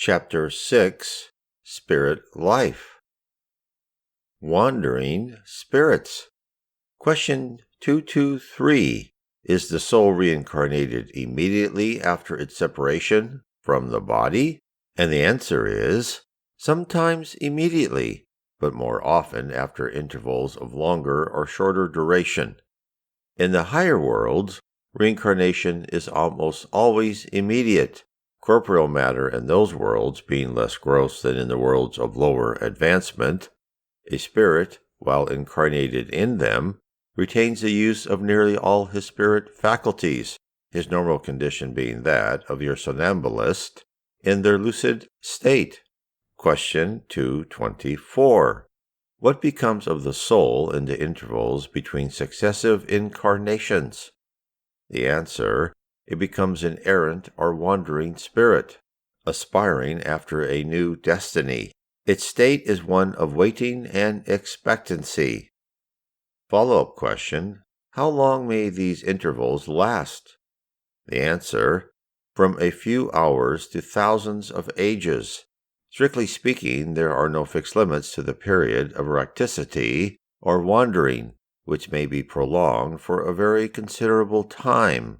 Chapter 6, Spirit Life. Wandering Spirits. Question 223. Is the soul reincarnated immediately after its separation from the body? And the answer is, sometimes immediately, but more often after intervals of longer or shorter duration. In the higher worlds, reincarnation is almost always immediate. Corporeal matter in those worlds being less gross than in the worlds of lower advancement, a spirit, while incarnated in them, retains the use of nearly all his spirit faculties, his normal condition being that of your somnambulist in their lucid state. Question 224. What becomes of the soul in the intervals between successive incarnations? The answer: it becomes an errant or wandering spirit, aspiring after a new destiny. Its state is one of waiting and expectancy. Follow-up question: how long may these intervals last? The answer: from a few hours to thousands of ages. Strictly speaking, there are no fixed limits to the period of erraticity or wandering, which may be prolonged for a very considerable time,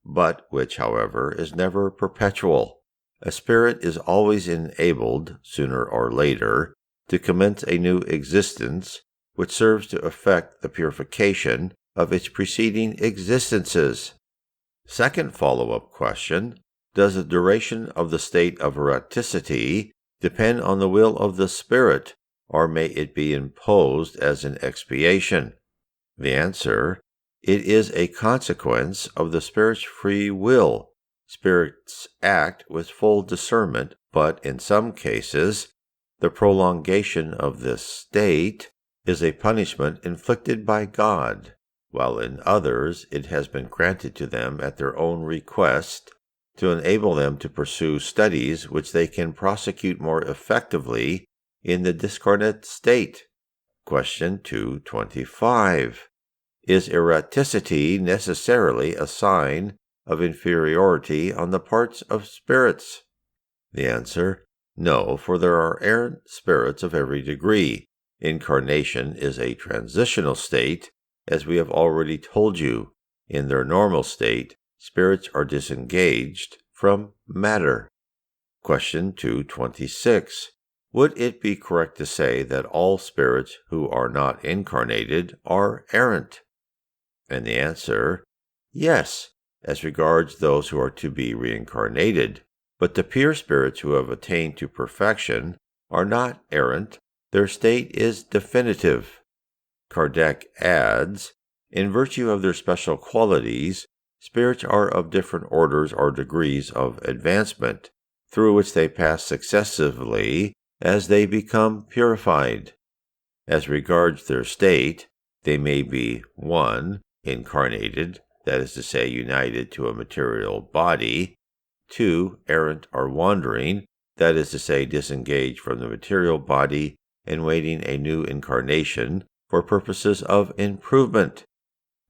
but which, however, is never perpetual. A spirit is always enabled, sooner or later, to commence a new existence, which serves to effect the purification of its preceding existences. Second follow-up question: does the duration of the state of erraticity depend on the will of the spirit, or may it be imposed as an expiation? The answer: it is a consequence of the spirit's free will. Spirits act with full discernment, but in some cases, the prolongation of this state is a punishment inflicted by God, while in others it has been granted to them at their own request to enable them to pursue studies which they can prosecute more effectively in the discarnate state. Question 225. Is erraticity necessarily a sign of inferiority on the parts of spirits? The answer: no, for there are errant spirits of every degree. Incarnation is a transitional state, as we have already told you. In their normal state, spirits are disengaged from matter. Question 226. Would it be correct to say that all spirits who are not incarnated are errant? And the answer: yes, as regards those who are to be reincarnated. But the pure spirits who have attained to perfection are not errant. Their state is definitive. Kardec adds, in virtue of their special qualities, spirits are of different orders or degrees of advancement, through which they pass successively as they become purified. As regards their state, they may be 1. Incarnated, that is to say, united to a material body; 2. Errant or wandering, that is to say, disengaged from the material body and waiting a new incarnation for purposes of improvement;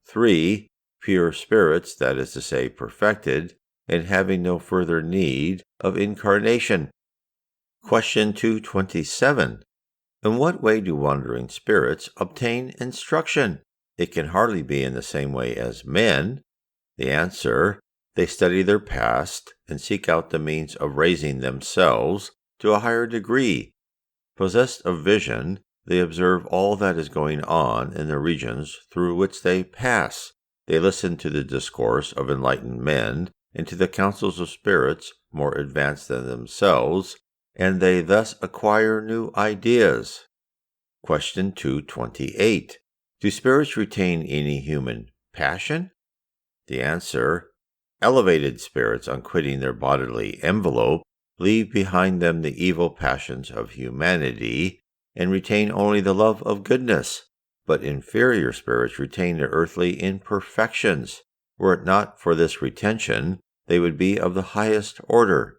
3. Pure spirits, that is to say, perfected, and having no further need of incarnation. Question 227. In what way do wandering spirits obtain instruction? It can hardly be in the same way as men. The answer: they study their past and seek out the means of raising themselves to a higher degree. Possessed of vision, they observe all that is going on in the regions through which they pass. They listen to the discourse of enlightened men and to the counsels of spirits more advanced than themselves, and they thus acquire new ideas. Question 228. Do spirits retain any human passion? The answer: elevated spirits, on quitting their bodily envelope, leave behind them the evil passions of humanity and retain only the love of goodness. But inferior spirits retain their earthly imperfections. Were it not for this retention, they would be of the highest order.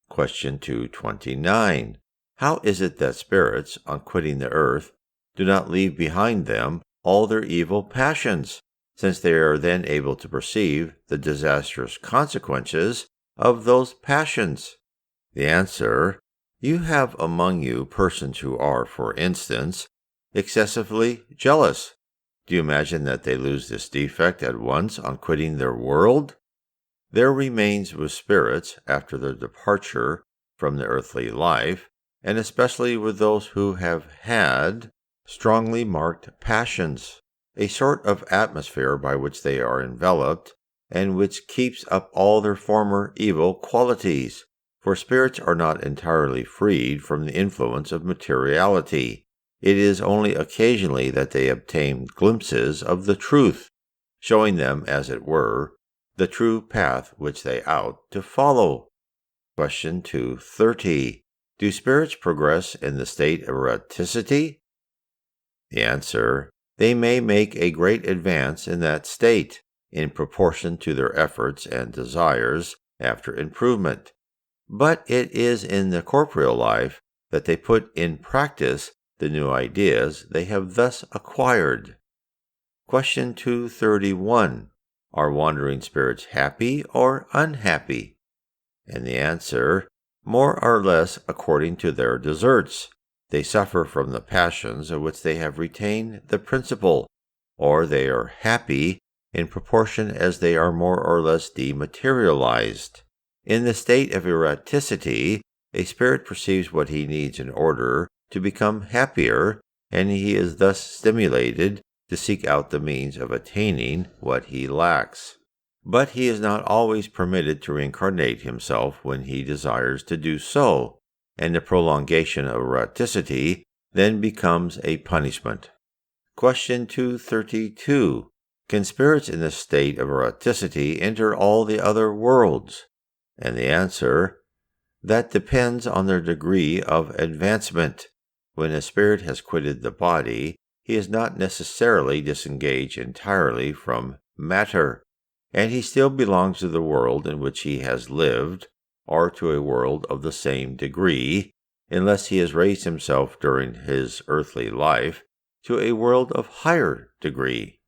Question 229. How is it that spirits, on quitting the earth, do not leave behind them all their evil passions, since they are then able to perceive the disastrous consequences of those passions? The answer: you have among you persons who are, for instance, excessively jealous. Do you imagine that they lose this defect at once on quitting their world? There remains with spirits, after their departure from the earthly life, and especially with those who have had strongly marked passions, a sort of atmosphere by which they are enveloped, and which keeps up all their former evil qualities, for spirits are not entirely freed from the influence of materiality. It is only occasionally that they obtain glimpses of the truth, showing them, as it were, the true path which they ought to follow. Question 230. Do spirits progress in the state of eroticity? The answer: they may make a great advance in that state, in proportion to their efforts and desires after improvement. But it is in the corporeal life that they put in practice the new ideas they have thus acquired. Question 231. Are wandering spirits happy or unhappy? And the answer: more or less according to their deserts. They suffer from the passions of which they have retained the principle, or they are happy in proportion as they are more or less dematerialized. In the state of eroticity, a spirit perceives what he needs in order to become happier, and he is thus stimulated to seek out the means of attaining what he lacks. But he is not always permitted to reincarnate himself when he desires to do so, and the prolongation of eroticity then becomes a punishment. Question 232. Can spirits in the state of eroticity enter all the other worlds? And the answer: that depends on their degree of advancement. When a spirit has quitted the body, he is not necessarily disengaged entirely from matter, and he still belongs to the world in which he has lived, or to a world of the same degree, unless he has raised himself during his earthly life to a world of higher degree.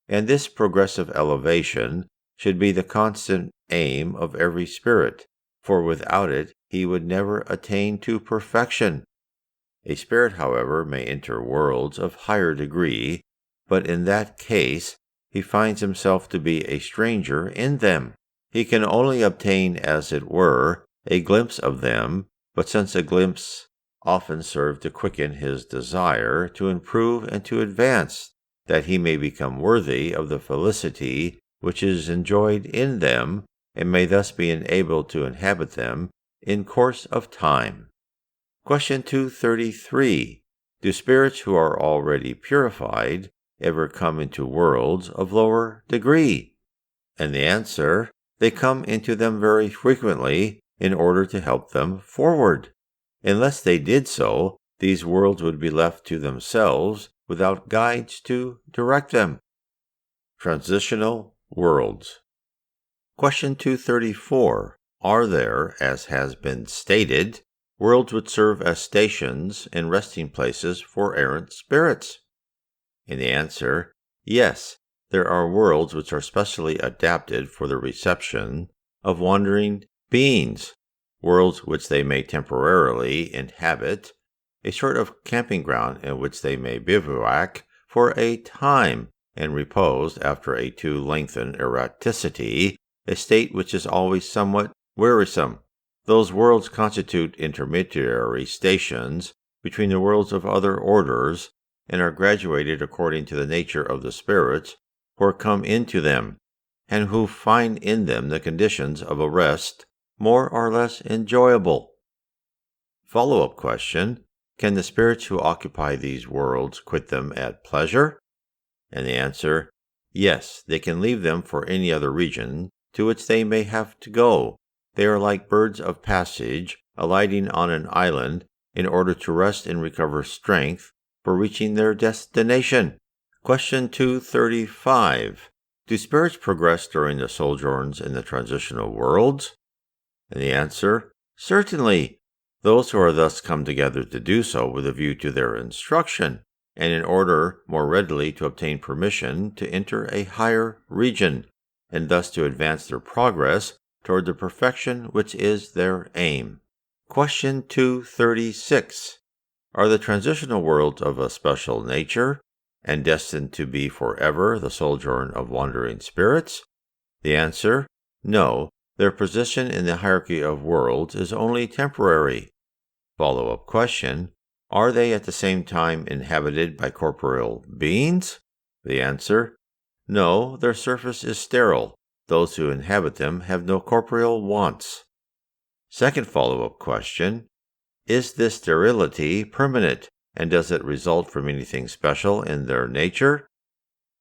And this progressive elevation should be the constant aim of every spirit, for without it he would never attain to perfection. A spirit, however, may enter worlds of higher degree, but in that case he finds himself to be a stranger in them. He can only obtain, as it were, a glimpse of them, but since a glimpse often serves to quicken his desire to improve and to advance, that he may become worthy of the felicity which is enjoyed in them, and may thus be enabled to inhabit them in course of time. Question 233. Do spirits who are already purified ever come into worlds of lower degree? And the answer: they come into them very frequently in order to help them forward. Unless they did so, these worlds would be left to themselves without guides to direct them. Transitional worlds. Question 234. Are there, as has been stated, worlds which serve as stations and resting places for errant spirits? And the answer: yes, there are worlds which are specially adapted for the reception of wandering beings, worlds which they may temporarily inhabit, a sort of camping ground in which they may bivouac for a time and repose after a too lengthened eroticity, a state which is always somewhat wearisome. Those worlds constitute intermediary stations between the worlds of other orders, and are graduated according to the nature of the spirits who are come into them, and who find in them the conditions of a rest more or less enjoyable. Follow-up question: can the spirits who occupy these worlds quit them at pleasure? And the answer: yes, they can leave them for any other region to which they may have to go. They are like birds of passage, alighting on an island in order to rest and recover strength for reaching their destination. Question 235. Do spirits progress during the sojourns in the transitional worlds? And the answer: certainly. Those who are thus come together to do so with a view to their instruction, and in order more readily to obtain permission to enter a higher region, and thus to advance their progress toward the perfection which is their aim. Question 236. Are the transitional worlds of a special nature and destined to be forever the sojourn of wandering spirits? The answer, no. Their position in the hierarchy of worlds is only temporary. Follow-up question. Are they at the same time inhabited by corporeal beings? The answer, no. Their surface is sterile. Those who inhabit them have no corporeal wants. Second follow-up question. Is this sterility permanent, and does it result from anything special in their nature?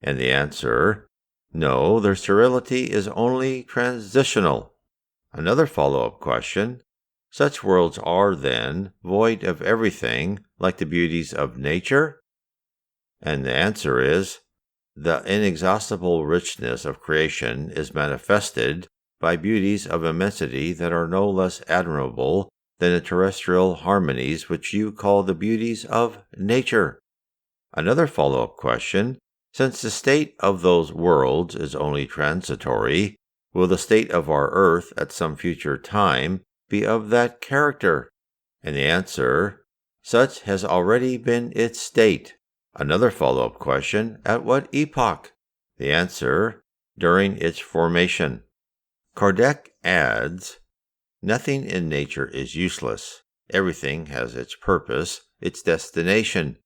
And the answer, no. Their sterility is only transitional. Another follow-up question. Such worlds are, then, void of everything, like the beauties of nature? And the answer is, the inexhaustible richness of creation is manifested by beauties of immensity that are no less admirable than the terrestrial harmonies which you call the beauties of nature. Another follow-up question. Since the state of those worlds is only transitory, will the state of our earth at some future time be of that character? And the answer, such has already been its state. Another follow-up question, at what epoch? The answer, during its formation. Kardec adds, nothing in nature is useless. Everything has its purpose, its destination.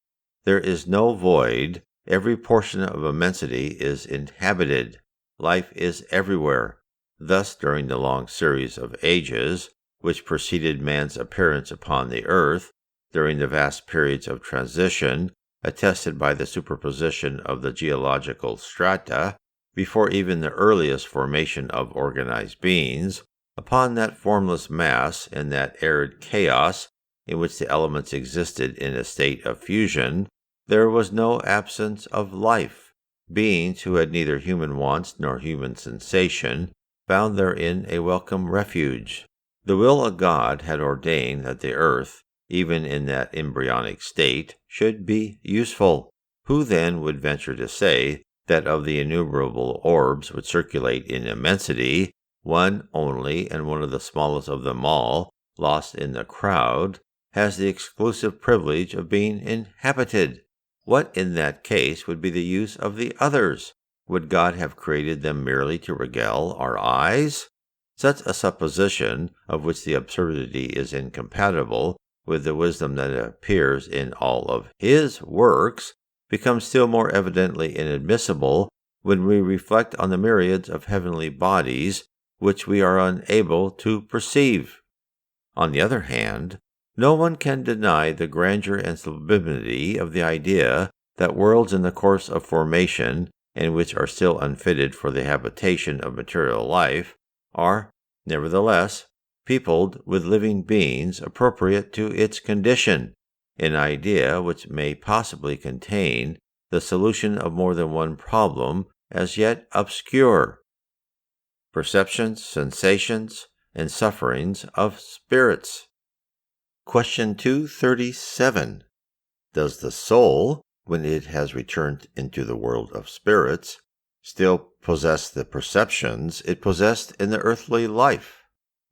There is no void. Every portion of immensity is inhabited. Life is everywhere. Thus, during the long series of ages which preceded man's appearance upon the earth, during the vast periods of transition, attested by the superposition of the geological strata, before even the earliest formation of organized beings, upon that formless mass in that arid chaos in which the elements existed in a state of fusion, there was no absence of life. Beings who had neither human wants nor human sensation found therein a welcome refuge. The will of God had ordained that the earth, even in that embryonic state, should be useful. Who then would venture to say that of the innumerable orbs which circulate in immensity, one only, and one of the smallest of them all, lost in the crowd, has the exclusive privilege of being inhabited? What in that case would be the use of the others? Would God have created them merely to regale our eyes? Such a supposition, of which the absurdity is incompatible with the wisdom that appears in all of His works, becomes still more evidently inadmissible when we reflect on the myriads of heavenly bodies which we are unable to perceive. On the other hand, no one can deny the grandeur and sublimity of the idea that worlds in the course of formation, and which are still unfitted for the habitation of material life, are, nevertheless, peopled with living beings appropriate to its condition, an idea which may possibly contain the solution of more than one problem as yet obscure. Perceptions, sensations, and sufferings of spirits. Question 237. Does the soul, when it has returned into the world of spirits, still possess the perceptions it possessed in the earthly life?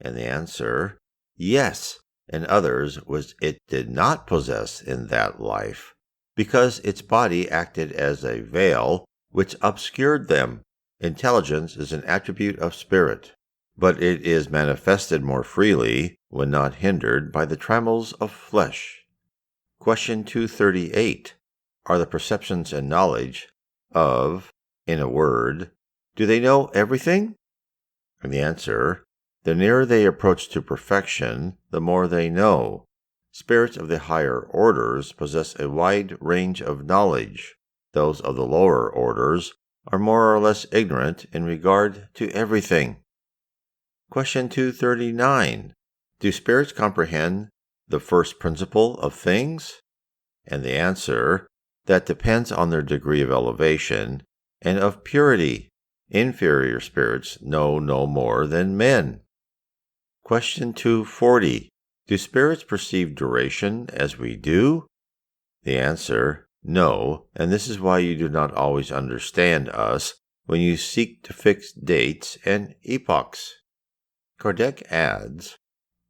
And the answer, yes, and others which it did not possess in that life, because its body acted as a veil which obscured them. Intelligence is an attribute of spirit, but it is manifested more freely when not hindered by the trammels of flesh. Question 238. Are the perceptions and knowledge of, in a word, do they know everything? And the answer, the nearer they approach to perfection, the more they know. Spirits of the higher orders possess a wide range of knowledge. Those of the lower orders are more or less ignorant in regard to everything. Question 239. Do spirits comprehend the first principle of things? And the answer, that depends on their degree of elevation and of purity. Inferior spirits know no more than men. Question 240. Do spirits perceive duration as we do? The answer, no, and this is why you do not always understand us when you seek to fix dates and epochs. Kardec adds,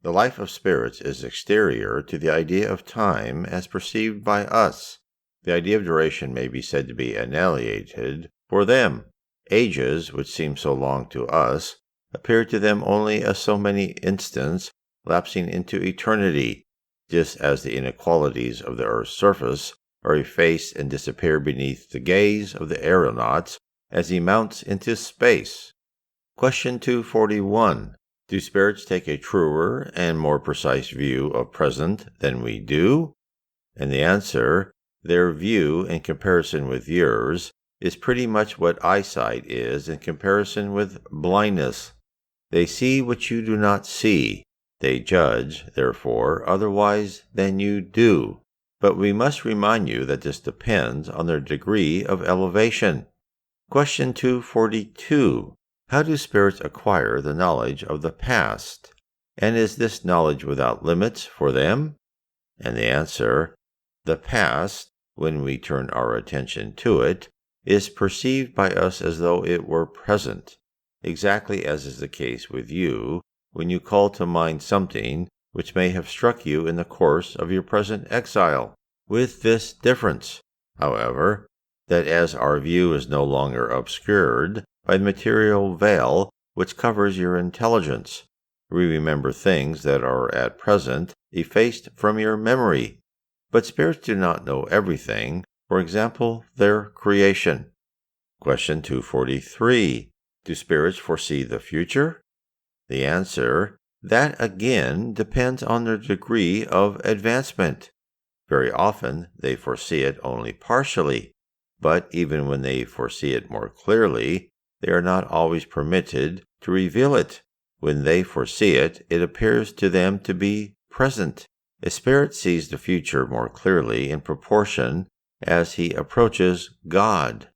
The life of spirits is exterior to the idea of time as perceived by us. The idea of duration may be said to be annihilated for them. Ages, which seem so long to us, appear to them only as so many instants lapsing into eternity, just as the inequalities of the earth's surface are effaced and disappear beneath the gaze of the aeronaut as he mounts into space. Question 241. Do spirits take a truer and more precise view of present than we do? And the answer, their view in comparison with yours, is pretty much what eyesight is in comparison with blindness. They see what you do not see. They judge, therefore, otherwise than you do. But we must remind you that this depends on their degree of elevation. Question 242. How do spirits acquire the knowledge of the past? And is this knowledge without limits for them? And the answer, the past, when we turn our attention to it, is perceived by us as though it were present, exactly as is the case with you when you call to mind something which may have struck you in the course of your present exile, with this difference, however, that as our view is no longer obscured by the material veil which covers your intelligence, we remember things that are at present effaced from your memory. But spirits do not know everything, for example, their creation. Question 243. Do spirits foresee the future? The answer, that again depends on their degree of advancement. Very often they foresee it only partially, but even when they foresee it more clearly, they are not always permitted to reveal it. When they foresee it, it appears to them to be present. A spirit sees the future more clearly in proportion as he approaches God.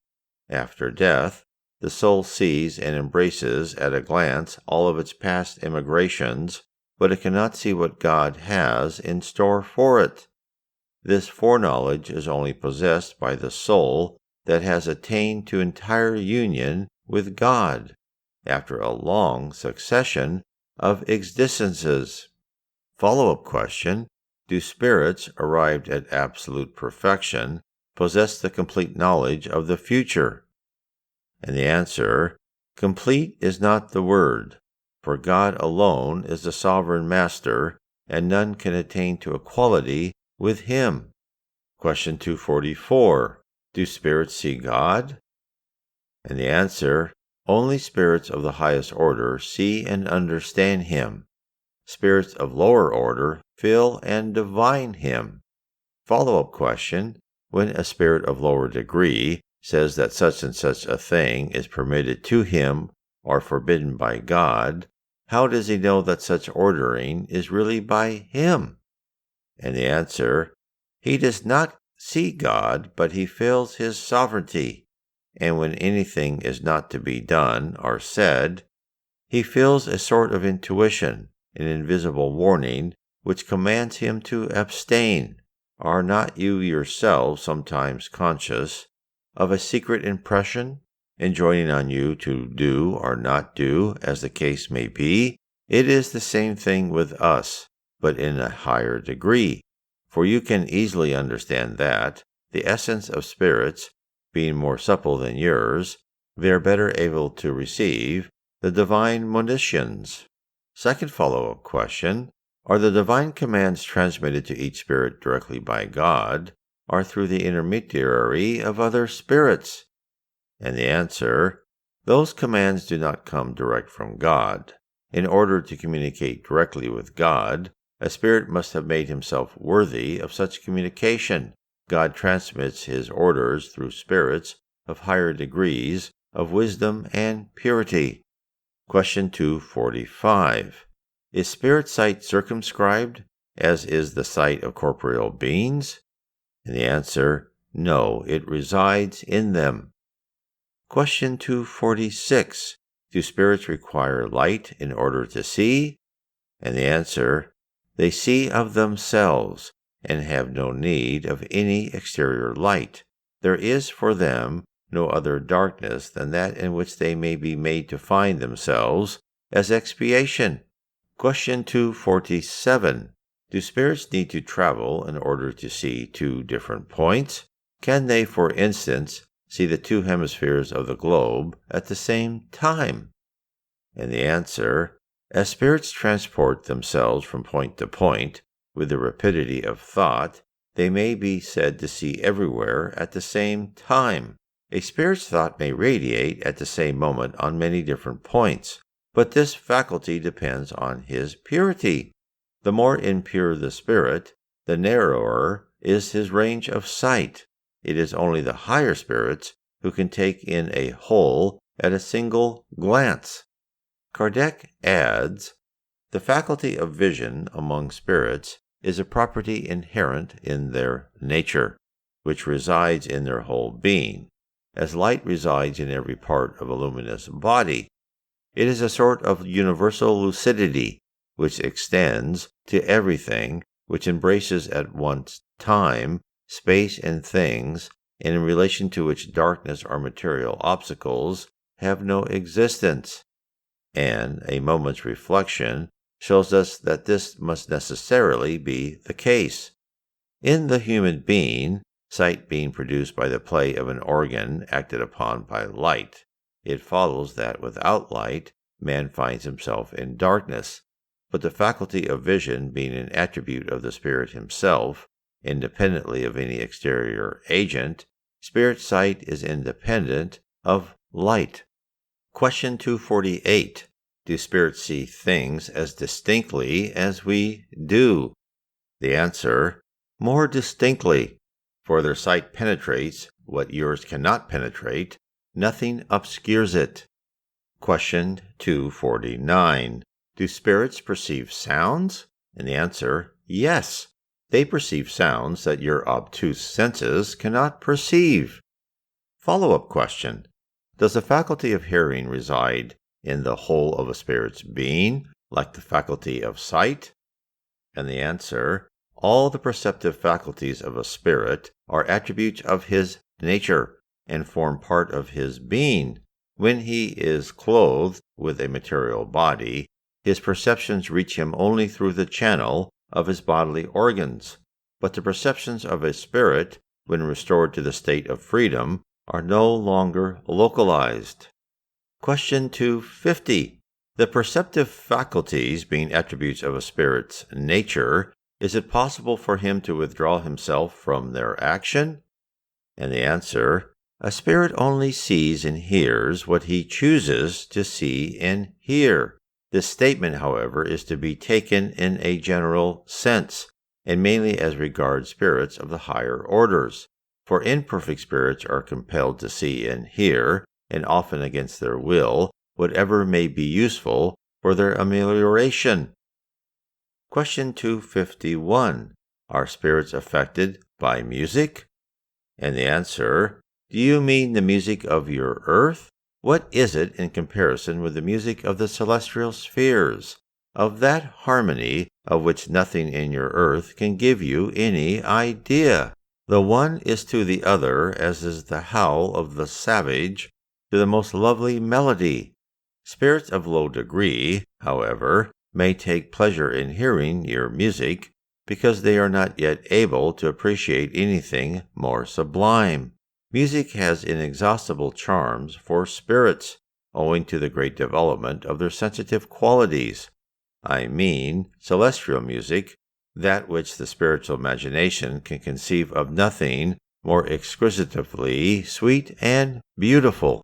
After death, the soul sees and embraces at a glance all of its past immigrations, but it cannot see what God has in store for it. This foreknowledge is only possessed by the soul that has attained to entire union with God after a long succession of existences. Follow-up question: do spirits arrived at absolute perfection possess the complete knowledge of the future? And the answer, complete is not the word, for God alone is the sovereign master, and none can attain to equality with him. Question 244. Do spirits see God? And the answer, only spirits of the highest order see and understand him. Spirits of lower order feel and divine him. Follow-up question: when a spirit of lower degree says that such and such a thing is permitted to him or forbidden by God, how does he know that such ordering is really by him? And the answer, he does not see God, but he feels his sovereignty. And when anything is not to be done or said, he feels a sort of intuition, an invisible warning, which commands him to abstain. Are not you yourselves sometimes conscious of a secret impression, enjoining on you to do or not do, as the case may be? It is the same thing with us, but in a higher degree. For you can easily understand that, the essence of spirits being more supple than yours, they are better able to receive the divine monitions. Second follow-up question: are the divine commands transmitted to each spirit directly by God, or through the intermediary of other spirits? And the answer, those commands do not come direct from God. In order to communicate directly with God, a spirit must have made himself worthy of such communication. God transmits his orders through spirits of higher degrees of wisdom and purity. Question 245. Is spirit sight circumscribed, as is the sight of corporeal beings? And the answer, no, it resides in them. Question 246. Do spirits require light in order to see? And the answer, they see of themselves and have no need of any exterior light. There is for them no other darkness than that in which they may be made to find themselves as expiation. Question 247. Do spirits need to travel in order to see two different points? Can they, for instance, see the two hemispheres of the globe at the same time? And the answer, as spirits transport themselves from point to point with the rapidity of thought, they may be said to see everywhere at the same time. A spirit's thought may radiate at the same moment on many different points, but this faculty depends on his purity. The more impure the spirit, the narrower is his range of sight. It is only the higher spirits who can take in a whole at a single glance. Kardec adds, the faculty of vision among spirits is a property inherent in their nature, which resides in their whole being, as light resides in every part of a luminous body. It is a sort of universal lucidity, which extends to everything, which embraces at once time, space, and things, and in relation to which darkness or material obstacles have no existence. And a moment's reflection shows us that this must necessarily be the case. In the human being, sight being produced by the play of an organ acted upon by light, it follows that without light, man finds himself in darkness. But the faculty of vision being an attribute of the spirit himself, independently of any exterior agent, spirit sight is independent of light. Question 248. Do spirits see things as distinctly as we do? The answer, more distinctly, for their sight penetrates what yours cannot penetrate. Nothing obscures it. Question 249. Do spirits perceive sounds? And the answer, yes. They perceive sounds that your obtuse senses cannot perceive. Follow-up question. Does the faculty of hearing reside in the whole of a spirit's being, like the faculty of sight? And the answer, all the perceptive faculties of a spirit are attributes of his nature and form part of his being. When he is clothed with a material body, his perceptions reach him only through the channel of his bodily organs. But the perceptions of a spirit, when restored to the state of freedom, are no longer localized. Question 250. The perceptive faculties being attributes of a spirit's nature, is it possible for him to withdraw himself from their action? And the answer, a spirit only sees and hears what he chooses to see and hear. This statement, however, is to be taken in a general sense, and mainly as regards spirits of the higher orders. For imperfect spirits are compelled to see and hear, and often against their will, whatever may be useful for their amelioration. Question 251. Are spirits affected by music? And the answer, do you mean the music of your earth? What is it in comparison with the music of the celestial spheres, of that harmony of which nothing in your earth can give you any idea? The one is to the other as is the howl of the savage to the most lovely melody. Spirits of low degree, however, may take pleasure in hearing your music, because they are not yet able to appreciate anything more sublime. Music has inexhaustible charms for spirits, owing to the great development of their sensitive qualities. I mean celestial music, that which the spiritual imagination can conceive of nothing more exquisitely sweet and beautiful.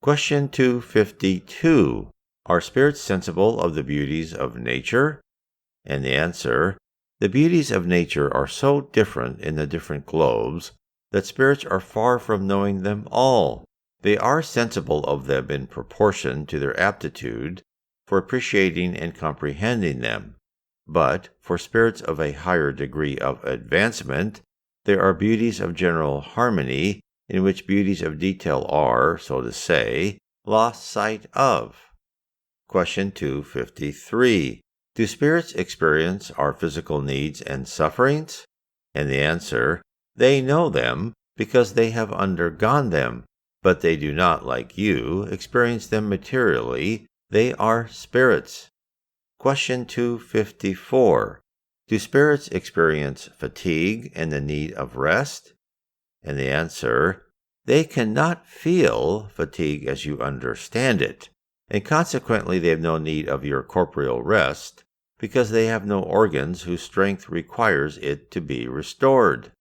Question 252. Are spirits sensible of the beauties of nature? And the answer, the beauties of nature are so different in the different globes that spirits are far from knowing them all. They are sensible of them in proportion to their aptitude for appreciating and comprehending them. But for spirits of a higher degree of advancement, there are beauties of general harmony in which beauties of detail are, so to say, lost sight of. Question 253. Do spirits experience our physical needs and sufferings? And the answer, they know them because they have undergone them, but they do not, like you, experience them materially. They are spirits. Question 254. Do spirits experience fatigue and the need of rest? And the answer, they cannot feel fatigue as you understand it, and consequently they have no need of your corporeal rest, because they have no organs whose strength requires it to be restored.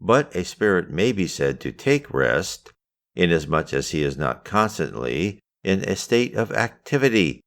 But a spirit may be said to take rest, inasmuch as he is not constantly in a state of activity.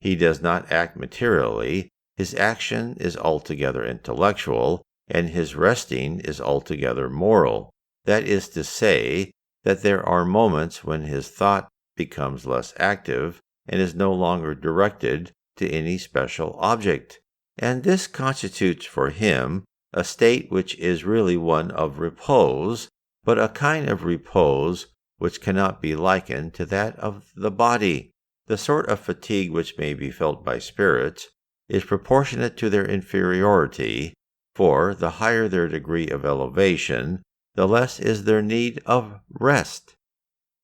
He does not act materially, his action is altogether intellectual, and his resting is altogether moral. That is to say, that there are moments when his thought becomes less active and is no longer directed to any special object, and this constitutes for him a state which is really one of repose, but a kind of repose which cannot be likened to that of the body. The sort of fatigue which may be felt by spirits is proportionate to their inferiority, for the higher their degree of elevation, the less is their need of rest.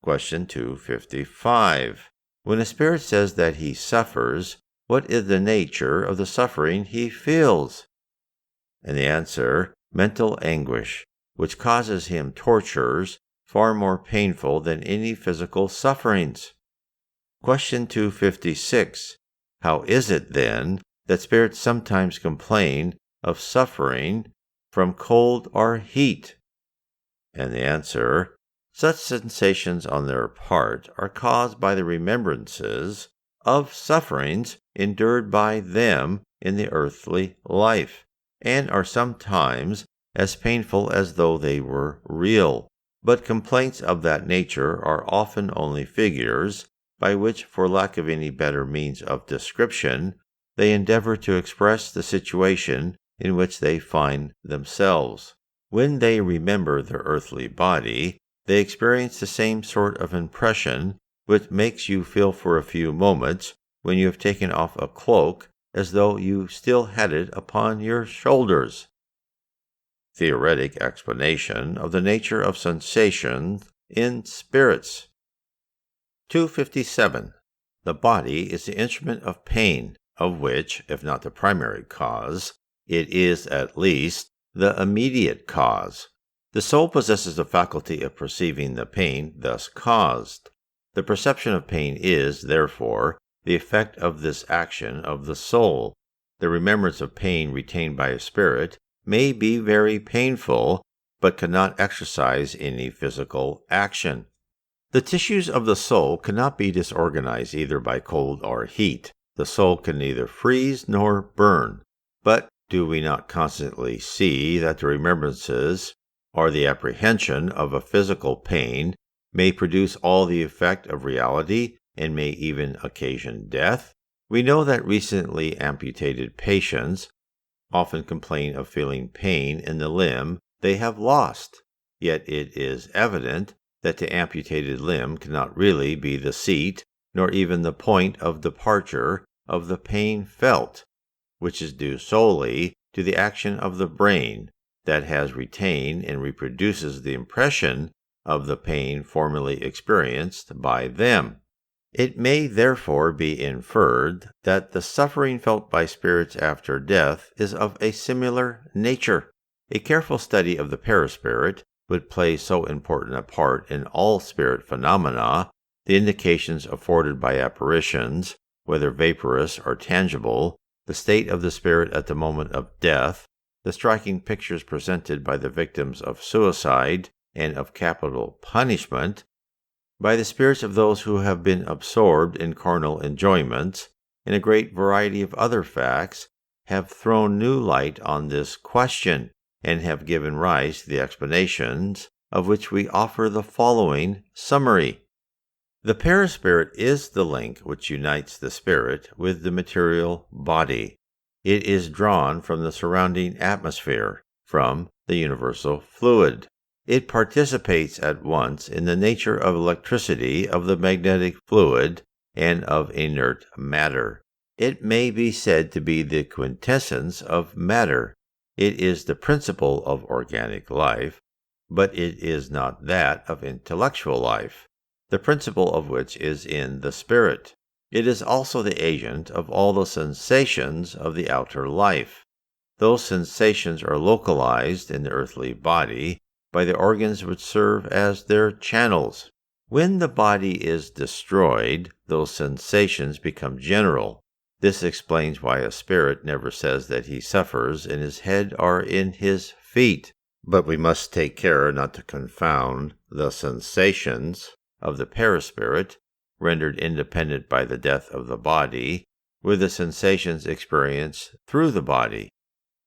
Question 255. When a spirit says that he suffers, what is the nature of the suffering he feels? And the answer, mental anguish, which causes him tortures far more painful than any physical sufferings. Question 256. How is it, then, that spirits sometimes complain of suffering from cold or heat? And the answer, such sensations on their part are caused by the remembrances of sufferings endured by them in the earthly life, and are sometimes as painful as though they were real. But complaints of that nature are often only figures, by which, for lack of any better means of description, they endeavor to express the situation in which they find themselves. When they remember their earthly body, they experience the same sort of impression which makes you feel for a few moments when you have taken off a cloak as though you still had it upon your shoulders. Theoretic explanation of the nature of sensations in spirits. 257. The body is the instrument of pain, of which, if not the primary cause, it is at least the immediate cause. The soul possesses the faculty of perceiving the pain thus caused. The perception of pain is, therefore, the effect of this action of the soul. The remembrance of pain retained by a spirit may be very painful, but cannot exercise any physical action. The tissues of the soul cannot be disorganized either by cold or heat. The soul can neither freeze nor burn. But do we not constantly see that the remembrances or the apprehension of a physical pain may produce all the effect of reality and may even occasion death? We know that recently amputated patients often complain of feeling pain in the limb they have lost, yet it is evident that the amputated limb cannot really be the seat nor even the point of departure of the pain felt, which is due solely to the action of the brain that has retained and reproduces the impression of the pain formerly experienced by them. It may therefore be inferred that the suffering felt by spirits after death is of a similar nature. A careful study of the perispirit would play so important a part in all spirit phenomena, the indications afforded by apparitions, whether vaporous or tangible, the state of the spirit at the moment of death, the striking pictures presented by the victims of suicide and of capital punishment, by the spirits of those who have been absorbed in carnal enjoyments, and a great variety of other facts, have thrown new light on this question, and have given rise to the explanations of which we offer the following summary. The perispirit is the link which unites the spirit with the material body. It is drawn from the surrounding atmosphere, from the universal fluid. It participates at once in the nature of electricity of the magnetic fluid and of inert matter. It may be said to be the quintessence of matter. It is the principle of organic life, but it is not that of intellectual life, the principle of which is in the spirit. It is also the agent of all the sensations of the outer life. Those sensations are localized in the earthly body by the organs which serve as their channels. When the body is destroyed, those sensations become general. This explains why a spirit never says that he suffers in his head or in his feet. But we must take care not to confound the sensations of the perispirit, rendered independent by the death of the body, with the sensations experienced through the body,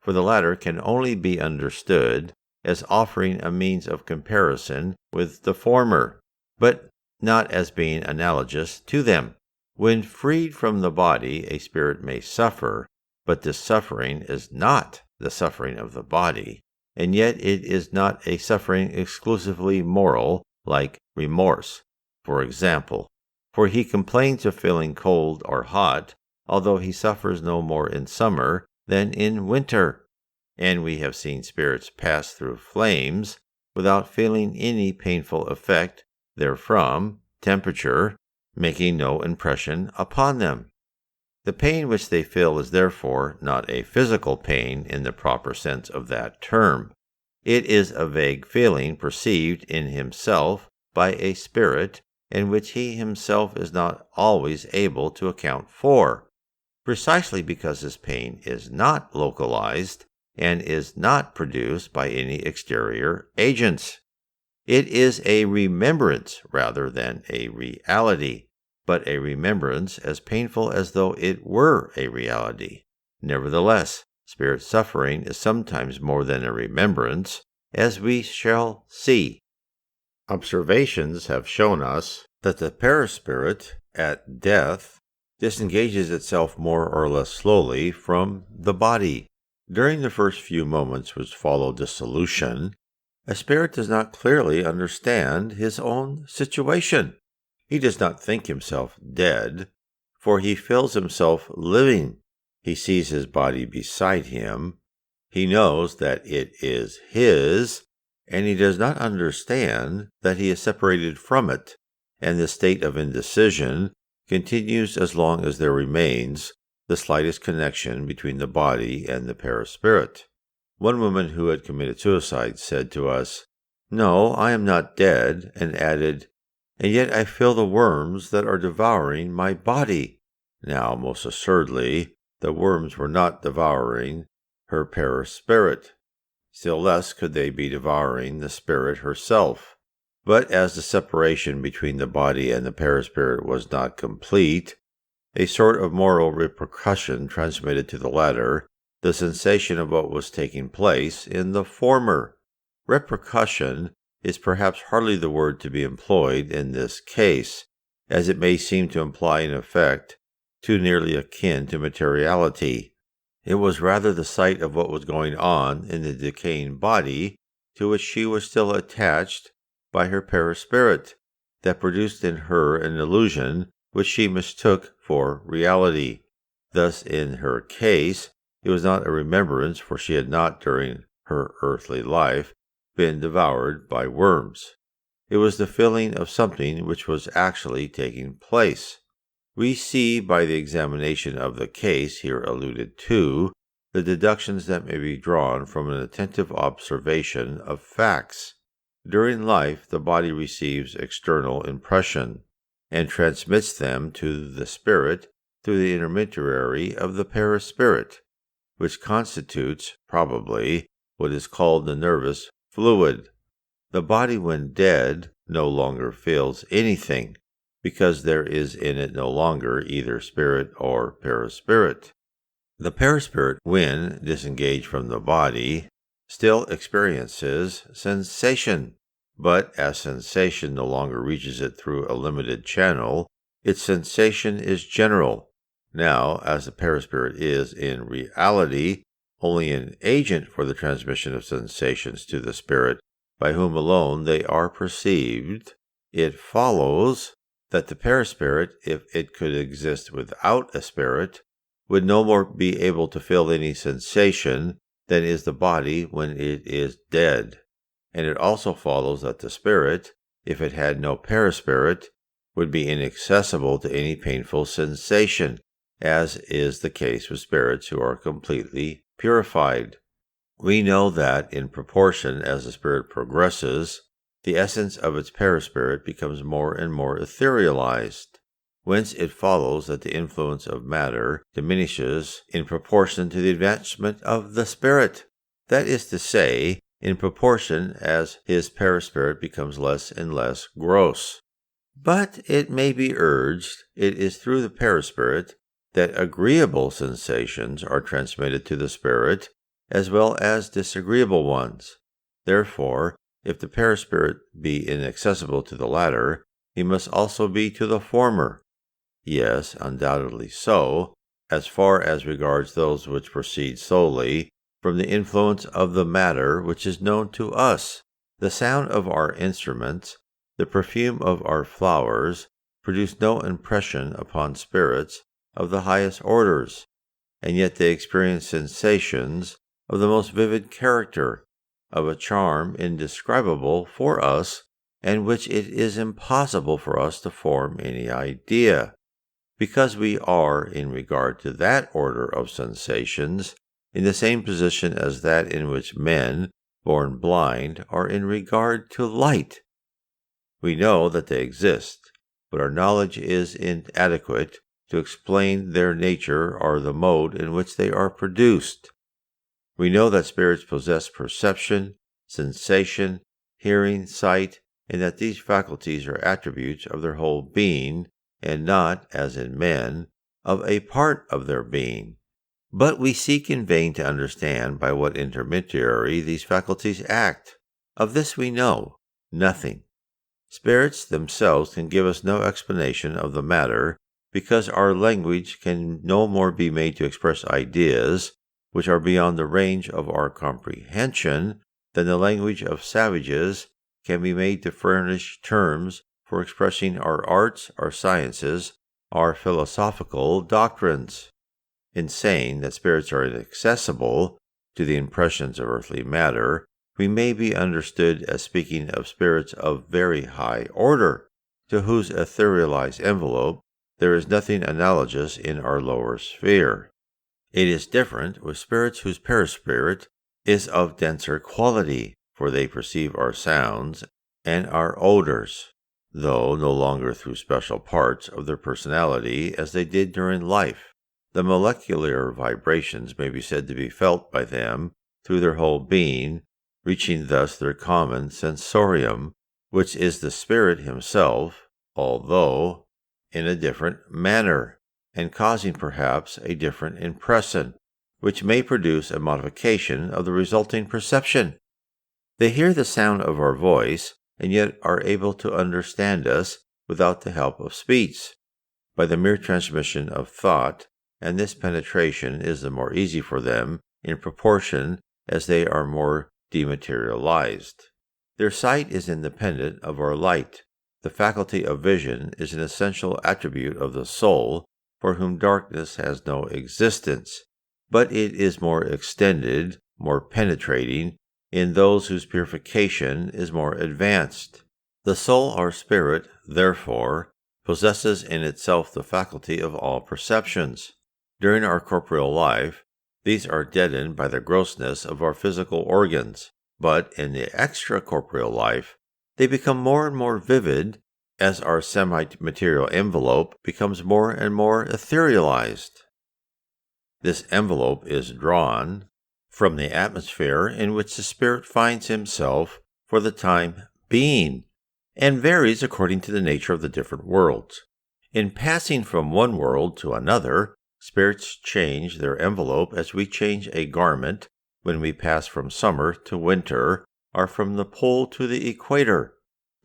for the latter can only be understood as offering a means of comparison with the former, but not as being analogous to them. When freed from the body, a spirit may suffer, but this suffering is not the suffering of the body, and yet it is not a suffering exclusively moral, like remorse, for example. For he complains of feeling cold or hot, although he suffers no more in summer than in winter. And we have seen spirits pass through flames without feeling any painful effect therefrom, temperature making no impression upon them. The pain which they feel is therefore not a physical pain in the proper sense of that term. It is a vague feeling perceived in himself by a spirit, and which he himself is not always able to account for, precisely because his pain is not localized and is not produced by any exterior agents. It is a remembrance rather than a reality, but a remembrance as painful as though it were a reality. Nevertheless, spirit suffering is sometimes more than a remembrance, as we shall see. Observations have shown us that the perispirit, at death, disengages itself more or less slowly from the body. During the first few moments which follow dissolution, a spirit does not clearly understand his own situation. He does not think himself dead, for he feels himself living. He sees his body beside him. He knows that it is his, and he does not understand that he is separated from it, and the state of indecision continues as long as there remains the slightest connection between the body and the perispirit. One woman who had committed suicide said to us, "No, I am not dead," and added, "and yet I feel the worms that are devouring my body." Now, most assuredly, the worms were not devouring her perispirit. Still less could they be devouring the spirit herself. But as the separation between the body and the perispirit was not complete, a sort of moral repercussion transmitted to the latter the sensation of what was taking place in the former. Repercussion is perhaps hardly the word to be employed in this case, as it may seem to imply an effect too nearly akin to materiality. It was rather the sight of what was going on in the decaying body, to which she was still attached by her perispirit, that produced in her an illusion which she mistook for reality. Thus, in her case, it was not a remembrance, for she had not, during her earthly life, been devoured by worms. It was the feeling of something which was actually taking place. We see by the examination of the case here alluded to the deductions that may be drawn from an attentive observation of facts. During life, the body receives external impression and transmits them to the spirit through the intermediary of the perispirit, which constitutes, probably, what is called the nervous fluid. The body, when dead, no longer feels anything, because there is in it no longer either spirit or perispirit. The perispirit, when disengaged from the body, still experiences sensation, but as sensation no longer reaches it through a limited channel, its sensation is general. Now, as the perispirit is, in reality, only an agent for the transmission of sensations to the spirit, by whom alone they are perceived, it follows that the perispirit, if it could exist without a spirit, would no more be able to feel any sensation than is the body when it is dead. And it also follows that the spirit, if it had no perispirit, would be inaccessible to any painful sensation, as is the case with spirits who are completely purified. We know that in proportion as the spirit progresses, the essence of its perispirit becomes more and more etherealized, whence it follows that the influence of matter diminishes in proportion to the advancement of the spirit. That is to say, in proportion as his perispirit becomes less and less gross. But it may be urged, it is through the perispirit that agreeable sensations are transmitted to the spirit, as well as disagreeable ones. Therefore, if the perispirit be inaccessible to the latter, he must also be to the former. Yes, undoubtedly so, as far as regards those which proceed solely from the influence of the matter which is known to us. The sound of our instruments, the perfume of our flowers, produce no impression upon spirits of the highest orders, and yet they experience sensations of the most vivid character, of a charm indescribable for us, and which it is impossible for us to form any idea, because we are, in regard to that order of sensations, in the same position as that in which men, born blind, are in regard to light. We know that they exist, but our knowledge is inadequate to explain their nature or the mode in which they are produced. We know that spirits possess perception, sensation, hearing, sight, and that these faculties are attributes of their whole being, and not, as in men, of a part of their being. But we seek in vain to understand by what intermediary these faculties act. Of this we know nothing. Spirits themselves can give us no explanation of the matter, because our language can no more be made to express ideas which are beyond the range of our comprehension than the language of savages can be made to furnish terms for expressing our arts, our sciences, our philosophical doctrines. In saying that spirits are inaccessible to the impressions of earthly matter, we may be understood as speaking of spirits of very high order, to whose etherealized envelope there is nothing analogous in our lower sphere. It is different with spirits whose perispirit is of denser quality, for they perceive our sounds and our odors, though no longer through special parts of their personality as they did during life. The molecular vibrations may be said to be felt by them through their whole being, reaching thus their common sensorium, which is the spirit himself, although in a different manner, and causing perhaps a different impression, which may produce a modification of the resulting perception. They hear the sound of our voice, and yet are able to understand us without the help of speech, by the mere transmission of thought, and this penetration is the more easy for them in proportion as they are more dematerialized. Their sight is independent of our light. The faculty of vision is an essential attribute of the soul, for whom darkness has no existence, but it is more extended, more penetrating, in those whose purification is more advanced. The soul or spirit, therefore, possesses in itself the faculty of all perceptions. During our corporeal life, these are deadened by the grossness of our physical organs, but in the extracorporeal life, they become more and more vivid as our semi-material envelope becomes more and more etherealized. This envelope is drawn from the atmosphere in which the spirit finds himself for the time being, and varies according to the nature of the different worlds. In passing from one world to another, spirits change their envelope as we change a garment when we pass from summer to winter, or from the pole to the equator.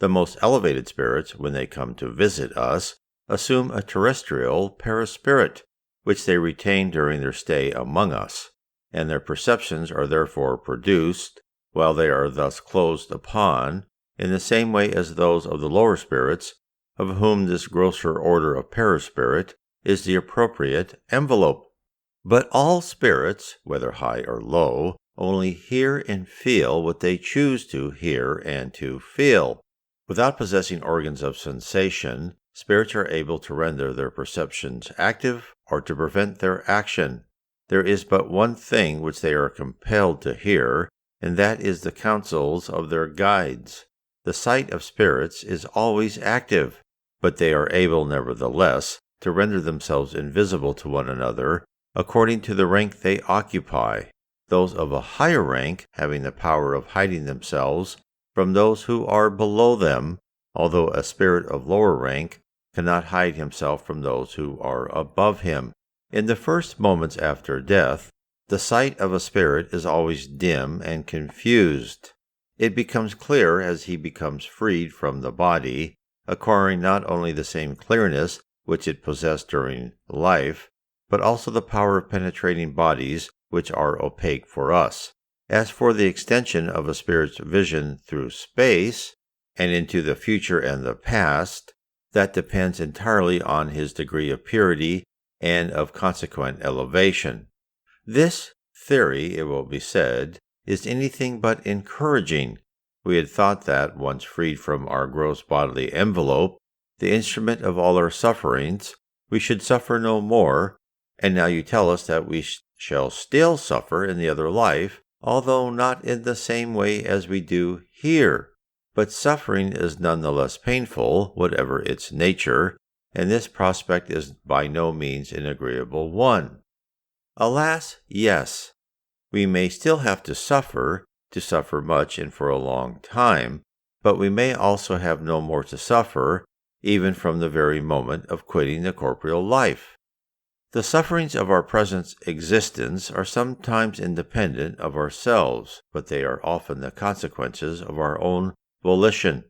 The most elevated spirits, when they come to visit us, assume a terrestrial perispirit, which they retain during their stay among us, and their perceptions are therefore produced, while they are thus closed upon, in the same way as those of the lower spirits, of whom this grosser order of perispirit is the appropriate envelope. But all spirits, whether high or low, only hear and feel what they choose to hear and to feel. Without possessing organs of sensation, spirits are able to render their perceptions active or to prevent their action. There is but one thing which they are compelled to hear, and that is the counsels of their guides. The sight of spirits is always active, but they are able nevertheless to render themselves invisible to one another according to the rank they occupy, those of a higher rank having the power of hiding themselves from those who are below them, although a spirit of lower rank cannot hide himself from those who are above him. In the first moments after death, the sight of a spirit is always dim and confused. It becomes clear as he becomes freed from the body, acquiring not only the same clearness which it possessed during life, but also the power of penetrating bodies which are opaque for us. As for the extension of a spirit's vision through space and into the future and the past, that depends entirely on his degree of purity and of consequent elevation. This theory, it will be said, is anything but encouraging. We had thought that, once freed from our gross bodily envelope, the instrument of all our sufferings, we should suffer no more, and now you tell us that we shall still suffer in the other life, although not in the same way as we do here. But suffering is none the less painful, whatever its nature, and this prospect is by no means an agreeable one. Alas, yes, we may still have to suffer much and for a long time, but we may also have no more to suffer, even from the very moment of quitting the corporeal life. The sufferings of our present existence are sometimes independent of ourselves, but they are often the consequences of our own volition.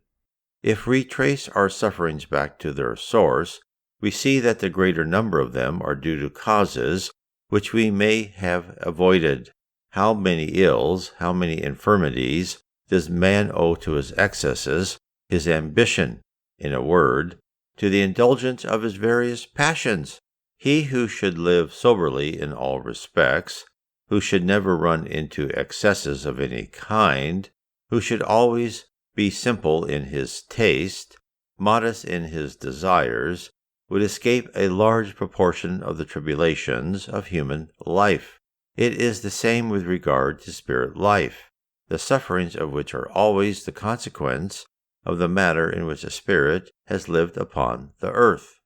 If we trace our sufferings back to their source, we see that the greater number of them are due to causes which we may have avoided. How many ills, how many infirmities does man owe to his excesses, his ambition, in a word, to the indulgence of his various passions? He who should live soberly in all respects, who should never run into excesses of any kind, who should always be simple in his taste, modest in his desires, would escape a large proportion of the tribulations of human life. It is the same with regard to spirit life, the sufferings of which are always the consequence of the manner in which a spirit has lived upon the earth.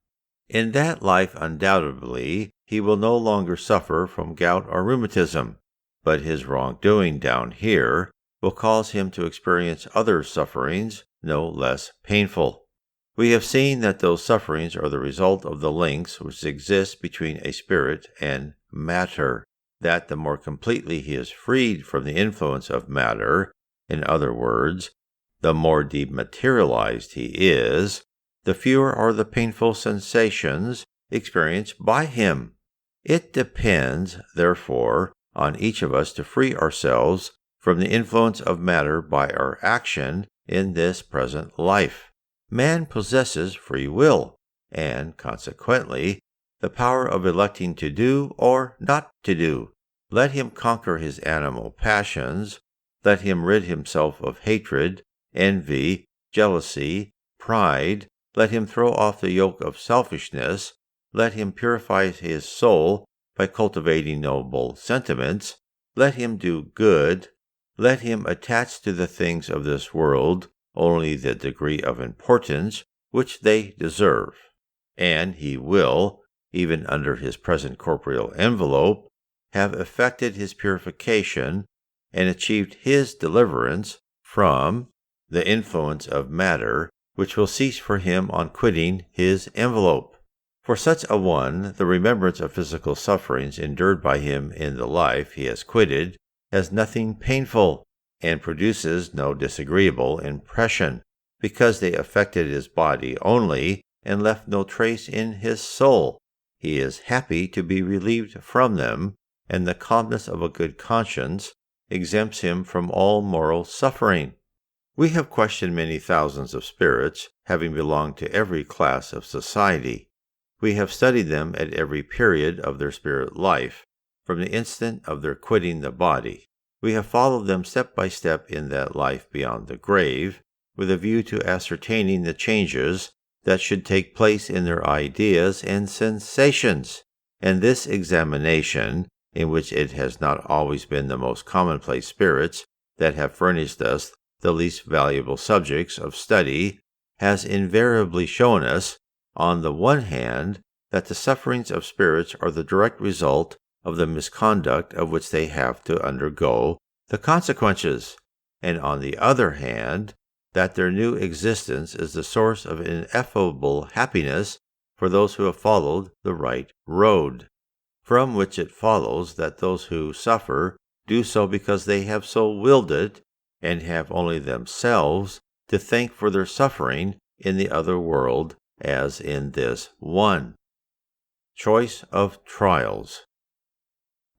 In that life, undoubtedly, he will no longer suffer from gout or rheumatism, but his wrongdoing down here will cause him to experience other sufferings no less painful. We have seen that those sufferings are the result of the links which exist between a spirit and matter, that the more completely he is freed from the influence of matter, in other words, the more dematerialized he is, the fewer are the painful sensations experienced by him. It depends, therefore, on each of us to free ourselves from the influence of matter by our action in this present life. Man possesses free will, and, consequently, the power of electing to do or not to do. Let him conquer his animal passions, let him rid himself of hatred, envy, jealousy, pride, let him throw off the yoke of selfishness, let him purify his soul by cultivating noble sentiments, let him do good, let him attach to the things of this world only the degree of importance which they deserve, and he will, even under his present corporeal envelope, have effected his purification and achieved his deliverance from the influence of matter, which will cease for him on quitting his envelope. For such a one, the remembrance of physical sufferings endured by him in the life he has quitted has nothing painful, and produces no disagreeable impression, because they affected his body only and left no trace in his soul. He is happy to be relieved from them, and the calmness of a good conscience exempts him from all moral suffering. We have questioned many thousands of spirits, having belonged to every class of society. We have studied them at every period of their spirit life, from the instant of their quitting the body. We have followed them step by step in that life beyond the grave, with a view to ascertaining the changes that should take place in their ideas and sensations. And this examination, in which it has not always been the most commonplace spirits that have furnished us the least valuable subjects of study, has invariably shown us, on the one hand, that the sufferings of spirits are the direct result of the misconduct of which they have to undergo the consequences, and on the other hand, that their new existence is the source of ineffable happiness for those who have followed the right road, from which it follows that those who suffer do so because they have so willed it, and have only themselves to thank for their suffering in the other world as in this one. Choice of trials.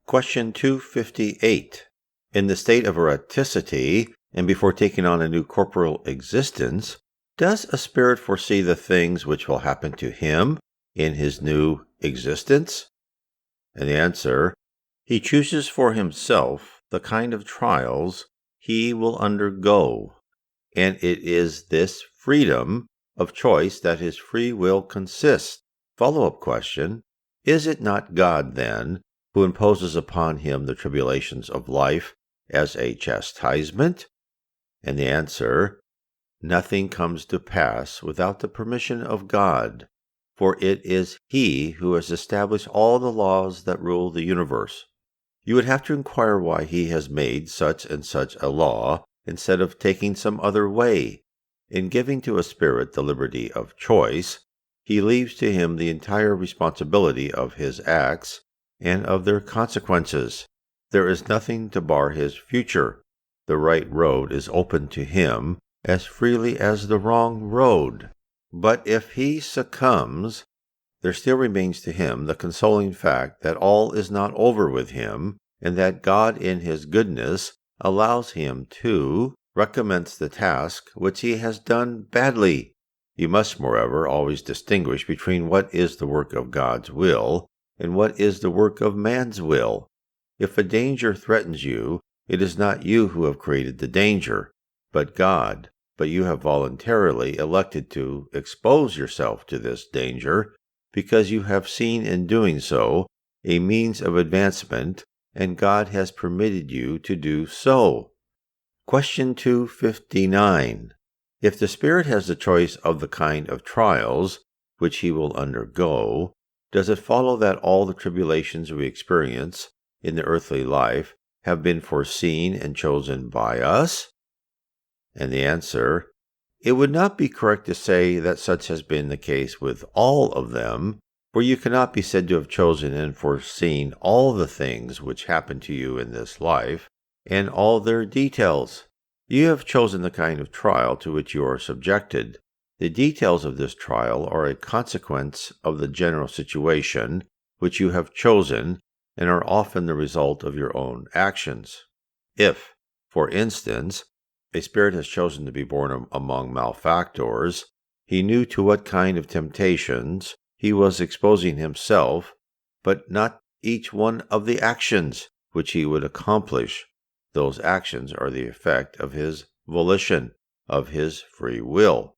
Question 258. In the state of eroticity, and before taking on a new corporal existence, does a spirit foresee the things which will happen to him in his new existence? And the answer, he chooses for himself the kind of trials he will undergo, and it is this freedom of choice that his free will consists. Follow-up question, is it not God, then, who imposes upon him the tribulations of life as a chastisement? And the answer, nothing comes to pass without the permission of God, for it is He who has established all the laws that rule the universe. You would have to inquire why He has made such and such a law instead of taking some other way. In giving to a spirit the liberty of choice, He leaves to him the entire responsibility of his acts and of their consequences. There is nothing to bar his future. The right road is open to him as freely as the wrong road. But if he succumbs, there still remains to him the consoling fact that all is not over with him, and that God in his goodness allows him to recommence the task which he has done badly. You must, moreover, always distinguish between what is the work of God's will and what is the work of man's will. If a danger threatens you, it is not you who have created the danger, but God. But you have voluntarily elected to expose yourself to this danger because you have seen in doing so a means of advancement, and God has permitted you to do so. Question 259. If the spirit has the choice of the kind of trials which he will undergo, does it follow that all the tribulations we experience in the earthly life have been foreseen and chosen by us? And the answer, it would not be correct to say that such has been the case with all of them, for you cannot be said to have chosen and foreseen all the things which happen to you in this life, and all their details. You have chosen the kind of trial to which you are subjected. The details of this trial are a consequence of the general situation which you have chosen, and are often the result of your own actions. If, for instance, a spirit has chosen to be born among malefactors, he knew to what kind of temptations he was exposing himself, but not each one of the actions which he would accomplish. Those actions are the effect of his volition, of his free will.